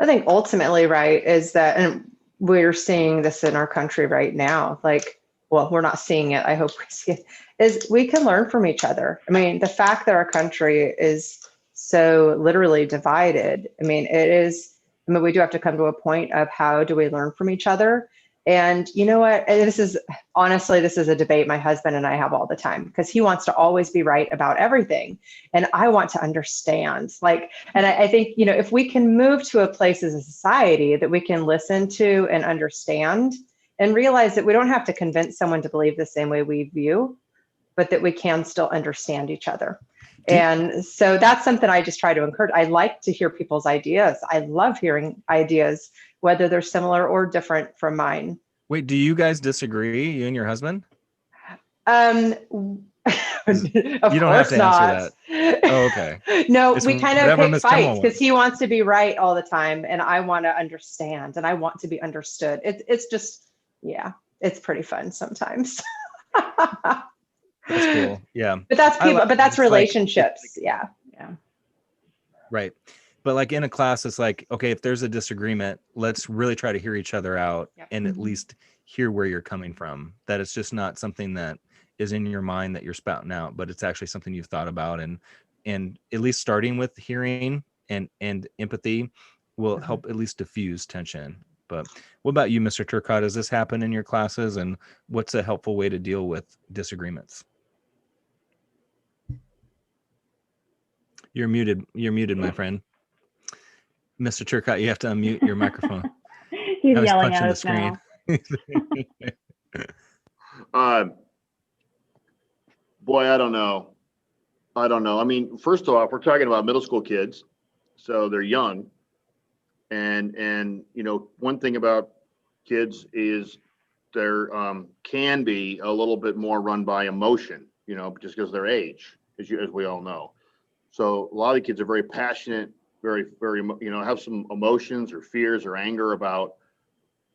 I think ultimately, right, is that, and we're seeing this in our country right now, like, well, we're not seeing it, I hope we see it, is we can learn from each other. I mean, the fact that our country is so literally divided, we do have to come to a point of how do we learn from each other? And you know what, and this is a debate my husband and I have all the time, because he wants to always be right about everything. And I want to understand, and I think, if we can move to a place as a society that we can listen to and understand and realize that we don't have to convince someone to believe the same way we view, but that we can still understand each other. And so that's something I just try to encourage. I like to hear people's ideas. I love hearing ideas, whether they're similar or different from mine. Wait, do you guys disagree, you and your husband? Of you don't have to answer that. Oh, okay. No, It's we kind of whatever pick Ms. fights Timoll because he wants to be right all the time, and I want to understand, and I want to be understood. It's just, yeah, it's pretty fun sometimes. That's cool. Yeah. But that's people, but that's relationships. Yeah. Right. But like in a class, it's like, okay, if there's a disagreement, let's really try to hear each other out and at least hear where you're coming from. That it's just not something that is in your mind that you're spouting out, but it's actually something you've thought about, and at least starting with hearing and empathy will help at least diffuse tension. But what about you, Mr. Turcott? Does this happen in your classes, and what's a helpful way to deal with disagreements? You're muted, my friend. Mr. Turcott, you have to unmute your microphone. He's yelling at us now. Boy, I don't know. I don't know. I mean, first off, we're talking about middle school kids, so they're young, and one thing about kids is there can be a little bit more run by emotion, just because of their age, as we all know. So a lot of kids are very passionate, very, very, have some emotions or fears or anger about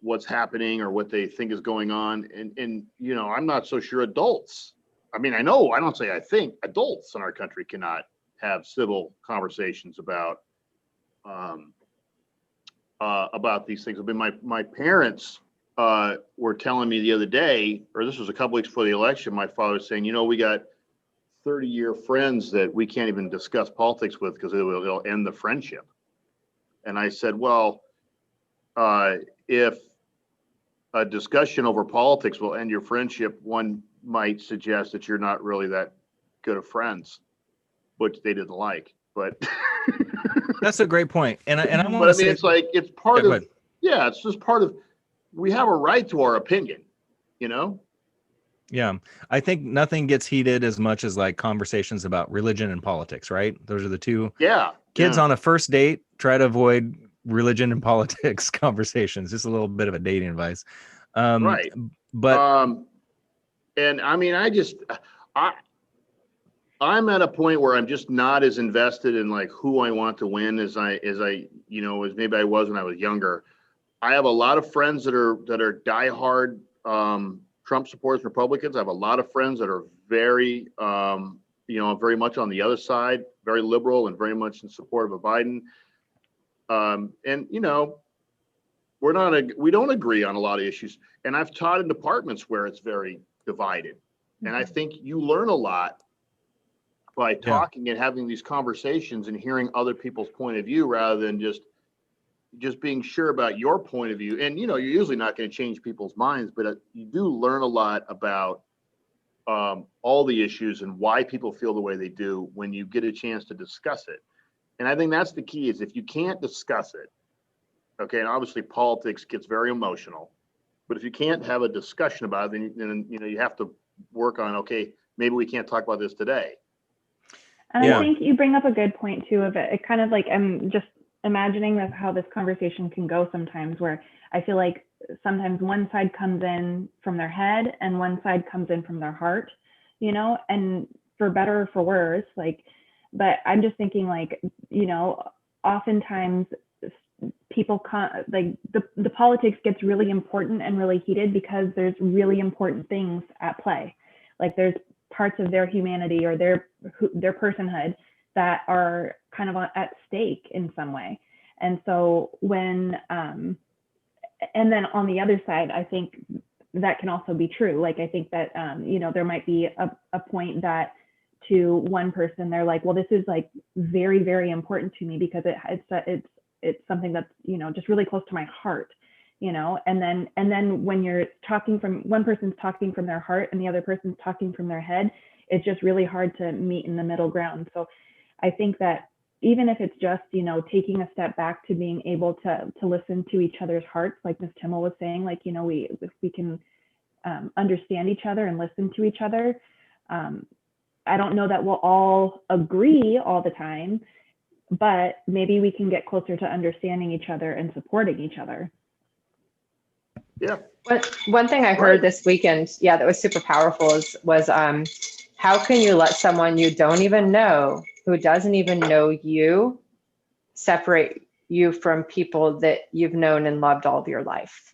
what's happening or what they think is going on. And I'm not so sure adults. I mean, I think adults in our country cannot have civil conversations about these things. I mean, my parents were telling me the other day, or this was a couple weeks before the election, my father was saying, we got 30-year friends that we can't even discuss politics with because it'll end the friendship. And I said, well, if a discussion over politics will end your friendship, one might suggest that you're not really that good of friends, which they didn't like. But that's a great point. And I want but to I mean, say, it's like it's part go of ahead. it's just part of. We have a right to our opinion, Yeah, I think nothing gets heated as much as like conversations about religion and politics, right? Those are the two. Yeah. Kids yeah. on a first date, try to avoid religion and politics conversations. Just a little bit of a dating advice. Right. But and I mean, I'm at a point where I'm just not as invested in like who I want to win as maybe I was when I was younger. I have a lot of friends that are diehard Trump supporters, Republicans. I have a lot of friends that are very, very much on the other side, very liberal and very much in support of a Biden. We don't agree on a lot of issues. And I've taught in departments where it's very divided. And I think you learn a lot by talking and having these conversations and hearing other people's point of view rather than just being sure about your point of view. And, you're usually not going to change people's minds, but you do learn a lot about all the issues and why people feel the way they do when you get a chance to discuss it. And I think that's the key is if you can't discuss it, okay, and obviously politics gets very emotional, but if you can't have a discussion about it, then you have to work on, okay, maybe we can't talk about this today. And I think you bring up a good point too of it. It kind of like, I'm just imagining how this conversation can go sometimes, where I feel like sometimes one side comes in from their head and one side comes in from their heart, and for better or for worse, but I'm just thinking oftentimes people the politics gets really important and really heated because there's really important things at play. Like there's parts of their humanity or their personhood that are kind of at stake in some way. And so when, and then on the other side, I think that can also be true. Like, I think that, there might be a point that to one person, they're like, well, this is like very, very important to me because it's something that's, just really close to my heart, and then when you're talking from one person's talking from their heart and the other person's talking from their head, it's just really hard to meet in the middle ground. So I think that even if it's just, taking a step back to being able to listen to each other's hearts, like Ms. Timoll was saying, like, if we can understand each other and listen to each other. I don't know that we'll all agree all the time, but maybe we can get closer to understanding each other and supporting each other. Yeah. One thing I heard this weekend, that was super powerful was how can you let someone you don't even know, who doesn't even know you, separate you from people that you've known and loved all of your life?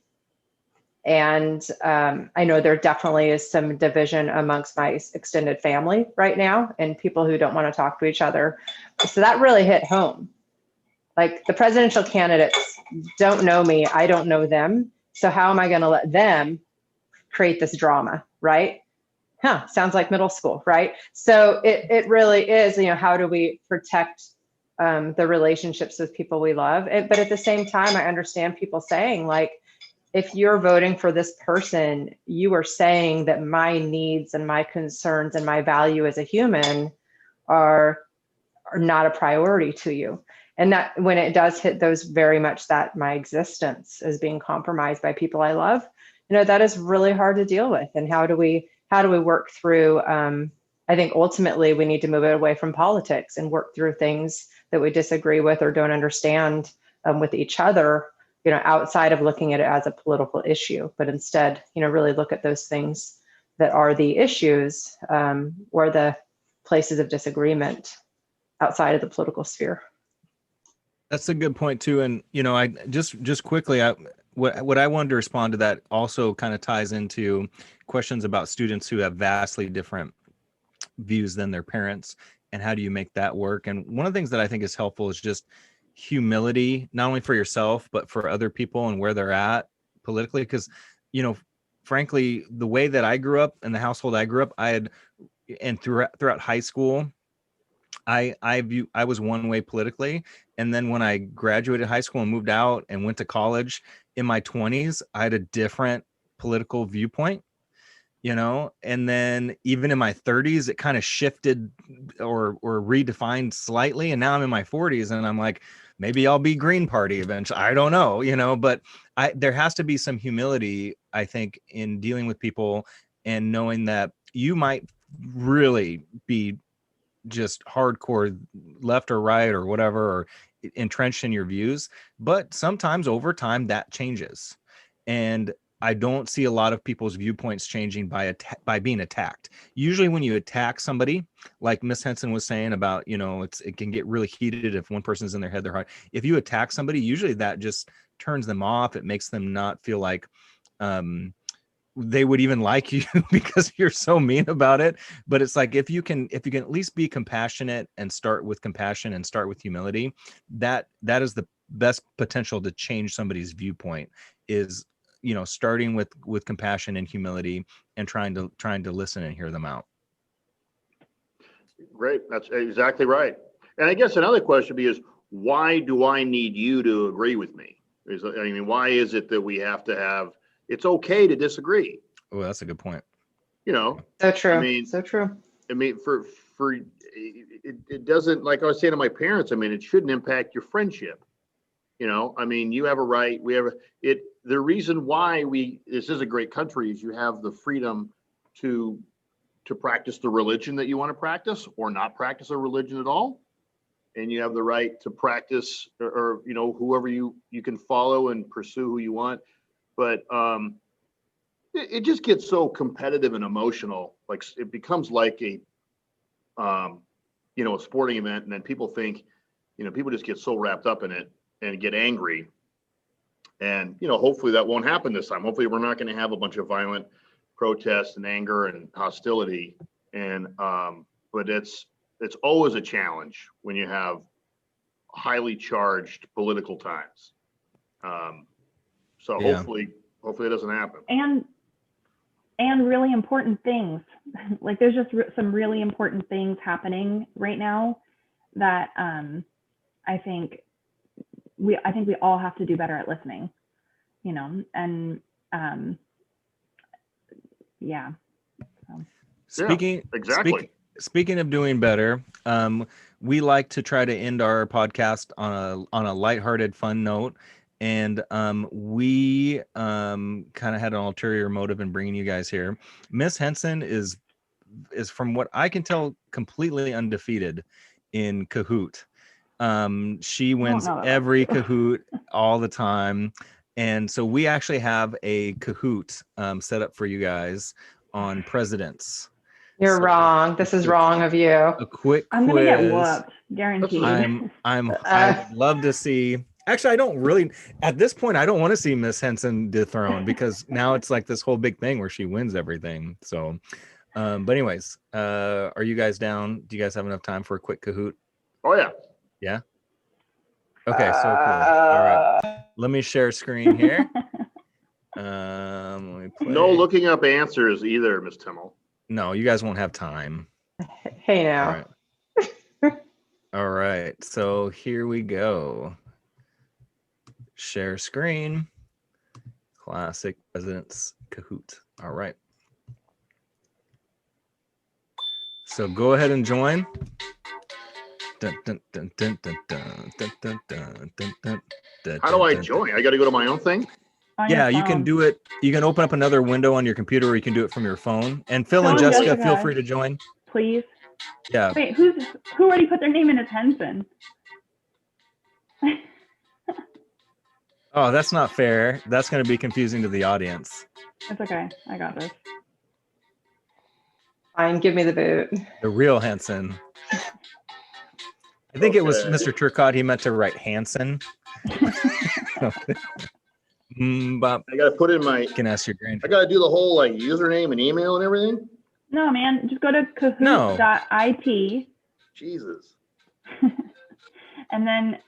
And I know there definitely is some division amongst my extended family right now and people who don't want to talk to each other. So that really hit home. Like the presidential candidates don't know me, I don't know them. So how am I going to let them create this drama, right? Sounds like middle school, right? So it really is, how do we protect the relationships with people we love? But at the same time, I understand people saying, like, if you're voting for this person, you are saying that my needs and my concerns and my value as a human are not a priority to you. And that when it does hit those very much that my existence is being compromised by people I love, that is really hard to deal with. And how do we work through, I think ultimately we need to move it away from politics and work through things that we disagree with or don't understand with each other, outside of looking at it as a political issue, but instead, really look at those things that are the issues or the places of disagreement outside of the political sphere. That's a good point too. And, I just quickly, what I wanted to respond to that also kind of ties into questions about students who have vastly different views than their parents, and how do you make that work? And one of the things that I think is helpful is just humility, not only for yourself, but for other people and where they're at politically. Because, frankly, the way that I grew up and the household I grew up, and throughout high school, I was one way politically. And then when I graduated high school and moved out and went to college in my 20s, I had a different political viewpoint, and then even in my 30s, it kind of shifted or redefined slightly. And now I'm in my 40s and I'm like, maybe I'll be Green Party eventually. I don't know, but there has to be some humility, I think, in dealing with people and knowing that you might really be just hardcore left or right or whatever, or entrenched in your views, but sometimes over time that changes. And I don't see a lot of people's viewpoints changing by being attacked. Usually when you attack somebody, like Miss Henson was saying about, it can get really heated if one person's in their head, their heart. If you attack somebody, usually that just turns them off. It makes them not feel like they would even like you because you're so mean about it. But it's like, if you can at least be compassionate and start with compassion and start with humility, that is the best potential to change somebody's viewpoint, is starting with compassion and humility and trying to listen and hear them out. Great. That's exactly right. And I guess another question is, why do I need you to agree with me? Why is it that we have to have, it's okay to disagree? Oh, that's a good point. So true. So true. For it doesn't, like I was saying to my parents, it shouldn't impact your friendship. You have a right, the reason why this is a great country is you have the freedom to practice the religion that you want to practice, or not practice a religion at all. And you have the right to practice or whoever you can follow and pursue who you want. But it just gets so competitive and emotional. Like it becomes like a sporting event, and then people think, people just get so wrapped up in it and get angry. And, hopefully that won't happen this time. Hopefully we're not going to have a bunch of violent protests and anger and hostility. And, but it's always a challenge when you have highly charged political times. So Yeah. hopefully it doesn't happen. And really important things. Like there's just some really important things happening right now that I think we all have to do better at listening, and yeah. Exactly. Speaking of doing better, we like to try to end our podcast on a lighthearted, fun note. And we kind of had an ulterior motive in bringing you guys here. Miss Henson is from what I can tell completely undefeated in Kahoot. She wins every Kahoot all the time. And so we actually have a Kahoot set up for you guys on presidents. You're wrong. This is wrong of you. A quick I'm quiz. gonna get whooped, guaranteed. I'd love to see. Actually, I don't really, at this point, I don't want to see Miss Henson dethroned, because now it's like this whole big thing where she wins everything. So, but anyways, are you guys down? Do you guys have enough time for a quick Kahoot? Oh yeah. Yeah. Okay, so cool. All right, let me share screen here. Let me play. No looking up answers either, Miss Timoll. No, you guys won't have time. Hey now. All right. So here we go. Share screen. Classic Presidents Kahoot. All right. So go ahead and join. How do I join? I got to go to my own thing? on your Yeah, you can phone. do it. You can open up another window on your computer, or you can do it from your phone. And Phil and Phil and Jessica, feel Jessica. free to join. Please. Yeah. Wait, who already put their name in as Henson? Oh, that's not fair. That's going to be confusing to the audience. It's okay. I got this. Fine, give me the boot. The real Hanson. I think it was Mr. Turcott. He meant to write Hanson. But I got to put in my, you can ask your I grandchild. got to do the whole like username and email and everything. No, man, just go to No. kahoot.it Jesus. and then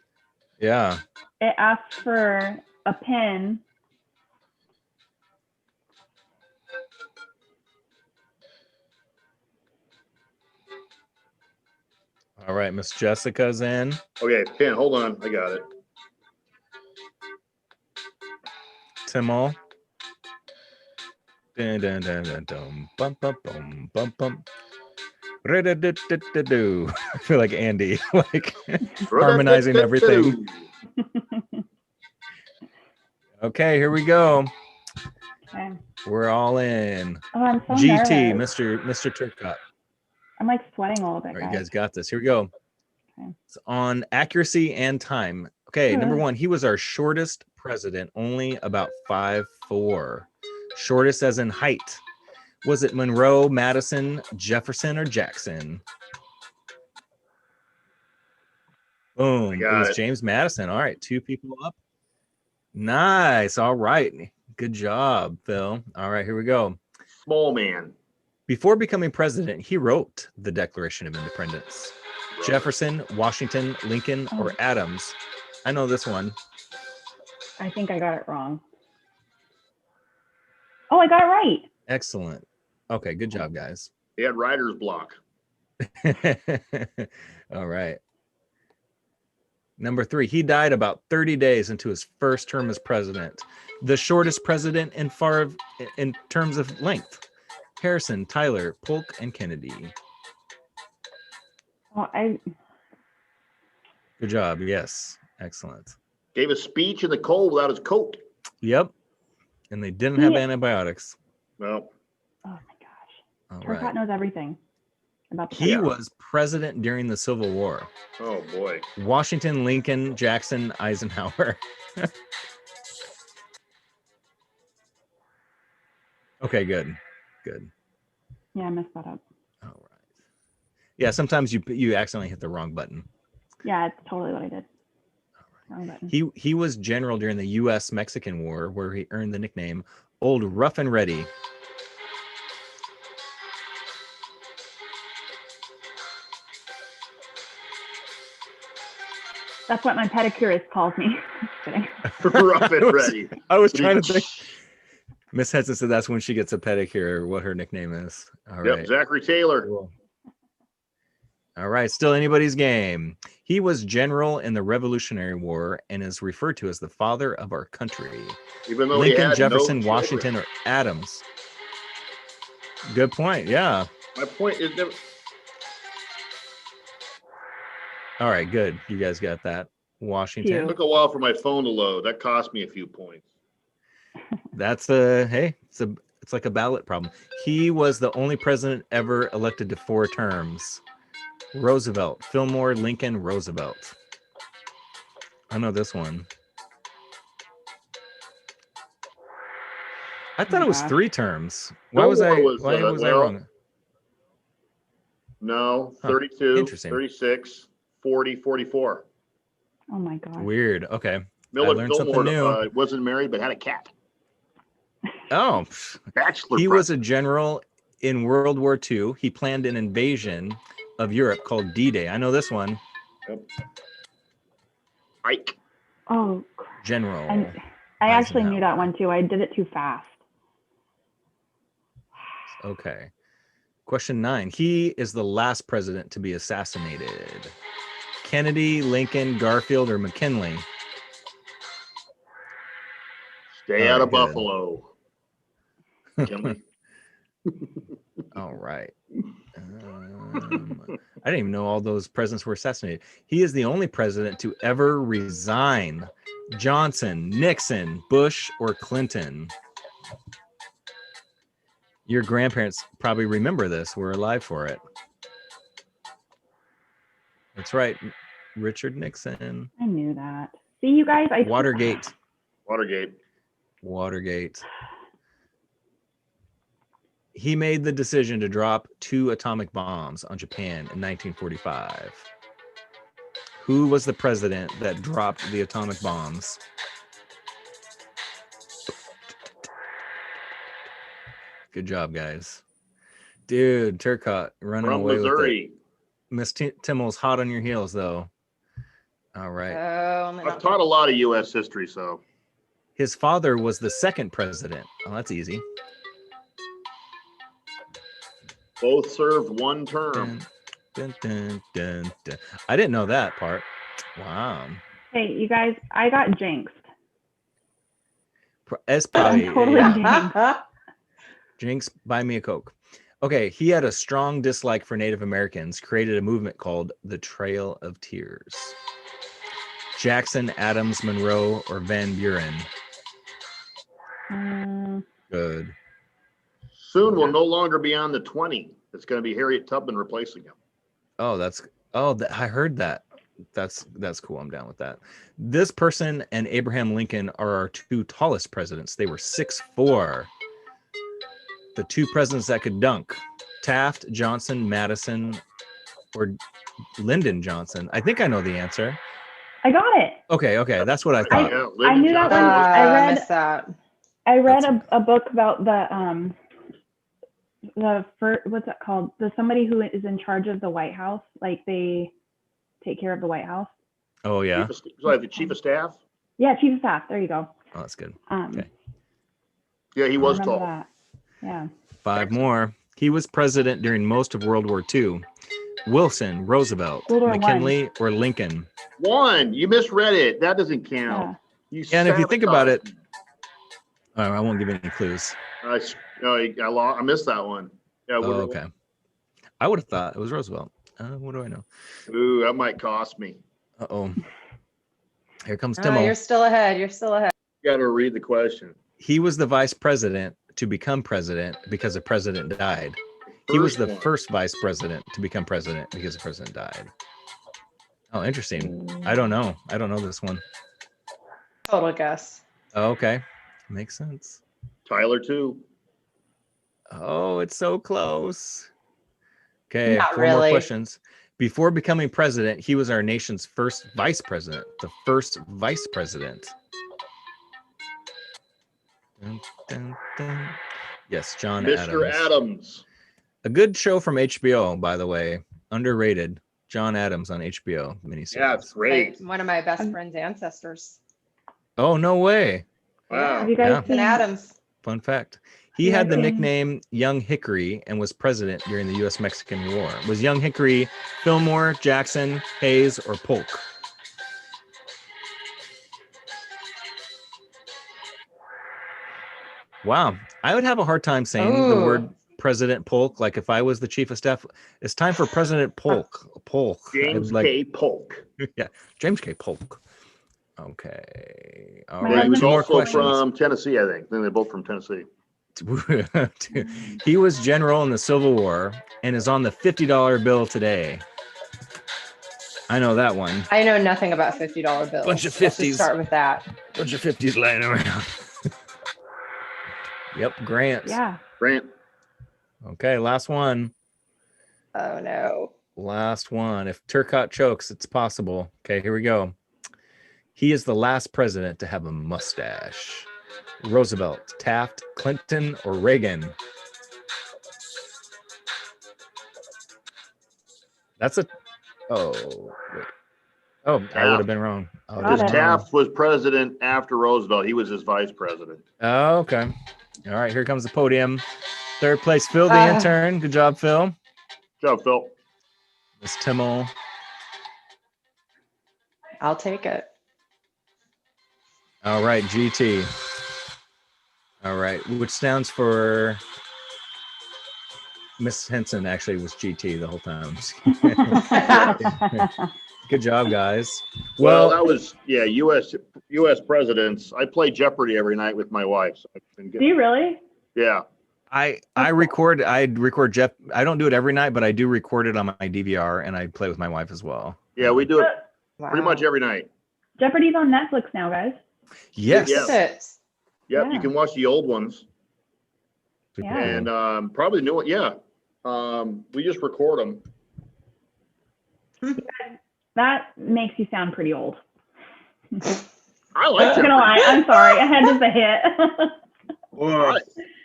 Yeah. it asks for a pin. All right, Miss Jessica's in. Okay, pin. Hold on. I got it. Timoll. Dun, dun, dun, dun, dun. Bum, bum, bum, bum, bum. Ra-da-da-da-da-do. I feel like Andy, like harmonizing everything. Okay, here we go. Okay. We're all in. Oh, I'm so GT, nervous. Mr. Turcott. I'm like sweating a little bit, All right, you guys. guys got this. Here we go. Okay. It's on accuracy and time. Okay, number Ugh. one, he was our shortest president, only about 5'4". Shortest as in height. Was it Monroe, Madison, Jefferson, or Jackson? Boom. It got was it. James Madison. All right, 2 people up. Nice. All right. Good job, Phil. All right, here we go. Small man. Before becoming president, he wrote the Declaration of Independence. Jefferson, Washington, Lincoln, or Adams? I know this one. I think I got it wrong. Oh, I got it right. Excellent. Okay, good job, guys. He had writer's block. All right. Number 3, he died about 30 days into his first term as president. The shortest president in terms of length. Harrison, Tyler, Polk, and Kennedy. Oh, Good job. Yes. Excellent. Gave a speech in the cold without his coat. Yep. And they didn't have antibiotics. No. Oh my gosh. All Turcott right. knows everything about the He president. was president during the Civil War. Oh boy. Washington, Lincoln, Jackson, Eisenhower. Okay, good. Good. Yeah, I messed that up. All right. Yeah, sometimes you accidentally hit the wrong button. Yeah, it's totally what I did. Wrong button. He was general during the U.S.-Mexican War, where he earned the nickname Old Rough and Ready. That's what my pedicurist calls me. Just kidding. Rough and ready. I was trying to think. Miss Henson said that's when she gets a pedicure, what her nickname is. All right. Yep, Zachary Taylor. Cool. All right, still anybody's game. He was general in the Revolutionary War and is referred to as the father of our country. Even though he Lincoln, had Jefferson, no Washington, children. or Adams? Good point. Yeah. My point is never. All right, good. You guys got that. Washington. Phew. It took a while for my phone to load. That cost me a few points. That's it's like a ballot problem. He was the only president ever elected to 4 terms. Roosevelt, Fillmore, Lincoln, Roosevelt. I know this one. I thought it was 3 terms. Why was I wrong? No, Huh, 32, interesting. 36, 40, 44. Oh my god. Weird. Okay. Millard learned something Fillmore new. wasn't married but had a cat. Oh, Bachelor. he was a general in World War II. He planned an invasion of Europe called D-Day. I know this one. Yep. Ike. Oh, crap. General. I actually knew Eisenhower. that one too. I did it too fast. Okay. Question 9. He is the last president to be assassinated. Kennedy, Lincoln, Garfield, or McKinley? Stay All out right, of good. Buffalo. Kinley. All right. I didn't even know all those presidents were assassinated. He is the only president to ever resign Johnson, Nixon, Bush, or Clinton? Your grandparents probably remember this. We're alive for it. That's right. Richard Nixon. I knew that. See, you guys, Watergate. Watergate. He made the decision to drop 2 atomic bombs on Japan in 1945. Who was the president that dropped the atomic bombs? Good job, guys. Dude, Turcott running From away Missouri. with it. Miss Timoll's hot on your heels, though. All right. I've taught a lot of U.S. history, so. His father was the 2nd president. Oh, that's easy. Both served 1 term. Dun, dun, dun, dun. I didn't know that part. Wow. Hey, you guys, I got jinxed. It's probably Totally jinxed. Jinx, buy me a Coke. Okay, he had a strong dislike for Native Americans, created a movement called the Trail of Tears. Jackson, Adams, Monroe, or Van Buren? Good. Soon will no longer be on the 20. It's going to be Harriet Tubman replacing him. Oh, I heard that. That's cool. I'm down with that. This person and Abraham Lincoln are our 2 tallest presidents. They were 6'4". The 2 presidents that could dunk: Taft, Johnson, Madison, or Lyndon Johnson. I think I know the answer. I got it. Okay, that's what I thought. I knew that one. I missed that. I read a book about the what's that called? The somebody who is in charge of the White House, like they take care of the White House. Oh yeah. The chief of staff. Yeah, chief of staff. There you go. Oh, that's good. Okay. Yeah, he was tall. That. Yeah. 5 more. He was president during most of World War II. Wilson, Roosevelt, McKinley, or Lincoln? 1. You misread it. That doesn't count. Yeah. And if you think about it, I won't give any clues. I missed that one. Yeah. Okay. I would have thought it was Roosevelt. What do I know? Ooh, that might cost me. Uh-oh. Here comes Timoll. You're still ahead. You Got to read the question. He was the vice president to become president because the president died. He was the first vice president to become president because the president died. Oh, interesting. I don't know this one. Total guess. Oh, okay. Makes sense. Tyler, too. Oh, it's so close. Okay, Not 4 really. more questions. Before becoming president, he was our nation's first vice president. The first vice president. Dun, dun, dun. Yes, John Mr. Adams. A good show from HBO, by the way. Underrated. John Adams on HBO miniseries. Yeah, it's great. One of my best friend's ancestors. Oh, no way. Wow. Have you guys seen Adams? Fun fact. He had the nickname Young Hickory and was president during the U.S.-Mexican War. Was Young Hickory Fillmore, Jackson, Hayes, or Polk? Wow. I would have a hard time saying the word President Polk. Like if I was the chief of staff, it's time for President Polk. Polk. James K. Polk. Yeah, James K. Polk. Okay. All Yeah, right. he was 2 more also questions. from Tennessee, I think. I think they're both from Tennessee. He was general in the Civil War and is on the $50 bill today. I know that one. I know nothing about $50 bills. Bunch of 50s. Let's just start with that. Bunch of 50s laying around. Yep, Grant. Yeah. Grant. Okay, last one. Oh no. Last one. If Turcott chokes, it's possible. Okay, here we go. He is the last president to have a mustache. Roosevelt, Taft, Clinton, or Reagan? That's a... Oh, wait. Oh, I would have been wrong. Because Taft was president after Roosevelt. He was his vice president. Oh, okay. All right, here comes the podium. 3rd place, Phil, the intern. Good job, Phil. Good job, Phil. Miss Timoll. I'll take it. All right, GT. All right, which stands for Miss Henson actually was GT the whole time. Good job, guys. Well, that was, U.S. U.S. presidents. I play Jeopardy every night with my wife. So it's been good. Do you really? Yeah. I record Jeff. I don't do it every night, but I do record it on my DVR and I play with my wife as well. Yeah, we do it Wow. pretty much every night. Jeopardy's on Netflix now, guys. Yes. Yeah. Is it? Yep, Yeah. you can watch the old ones Yeah. and probably the new one. Yeah. We just record them. That makes you sound pretty old. I like I'm not gonna lie. I'm sorry. I had to say it.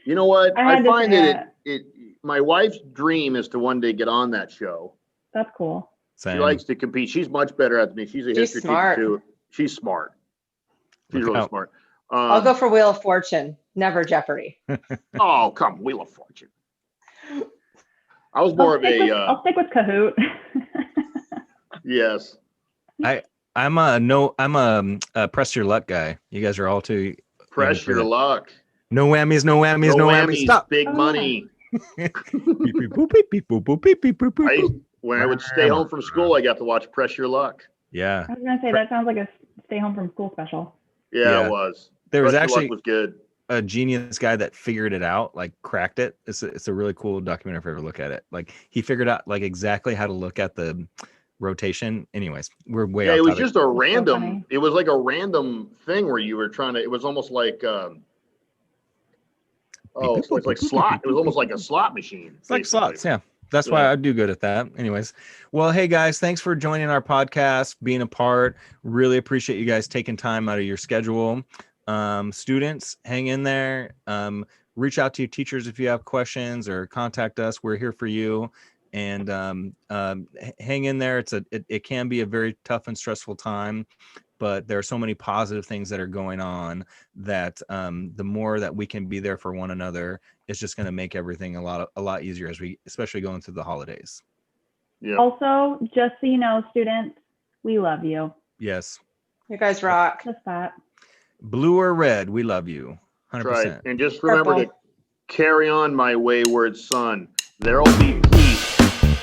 You know what? I had I to find say that my wife's dream is to one day get on that show. That's cool. Same. She likes to compete. She's much better at me. She's a history smart. teacher too. She's smart. She's Look really out. smart. I'll go for Wheel of Fortune, never Jeopardy. Oh, come, Wheel of Fortune. I was more of I'll stick with Kahoot. yes. I'm a press your luck guy. You guys are all too Press your luck. no whammies, no whammies, no whammies. Stop. Big Oh, money. Beep, beep, boop, beep, beep, boop, boop, beep, beep, boop, boop. When I would stay home from school, I got to watch Press Your Luck. Yeah. I was gonna say that sounds like a stay home from school special. Yeah, Yeah. it was. There was Press Your Luck actually was good. a genius guy that figured it out, like cracked it. It's a really cool documentary if you ever look at it. Like he figured out like exactly how to look at the rotation. Anyways, we're way Yeah, off it was topic. just a random. funny. It was like a random thing where you were trying to. It was almost like. So it's like slot. It was almost like a slot machine. It's like basically. slots, yeah. That's why I do good at that. Anyways, well, hey guys, thanks for joining our podcast, being a part. Really appreciate you guys taking time out of your schedule. Students, hang in there. Reach out to your teachers if you have questions or contact us. We're here for you. And hang in there. It can be a very tough and stressful time, but there are so many positive things that are going on that the more that we can be there for one another, it's just going to make everything a lot easier as we, especially going through the holidays. Yeah. Also, just so you know, students, we love you. Yes. You guys rock. Just that. Blue or red, we love you. 100%. That's right. And just remember to Purple. carry on, my wayward son. There'll be peace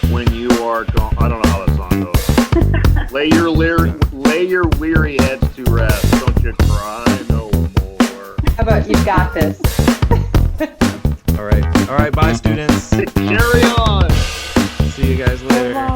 when you are gone. I don't know how that song goes. lay your weary heads to rest. Don't you cry no more. How about you've got this? All right. Bye, students. Carry on. See you guys later. Bye.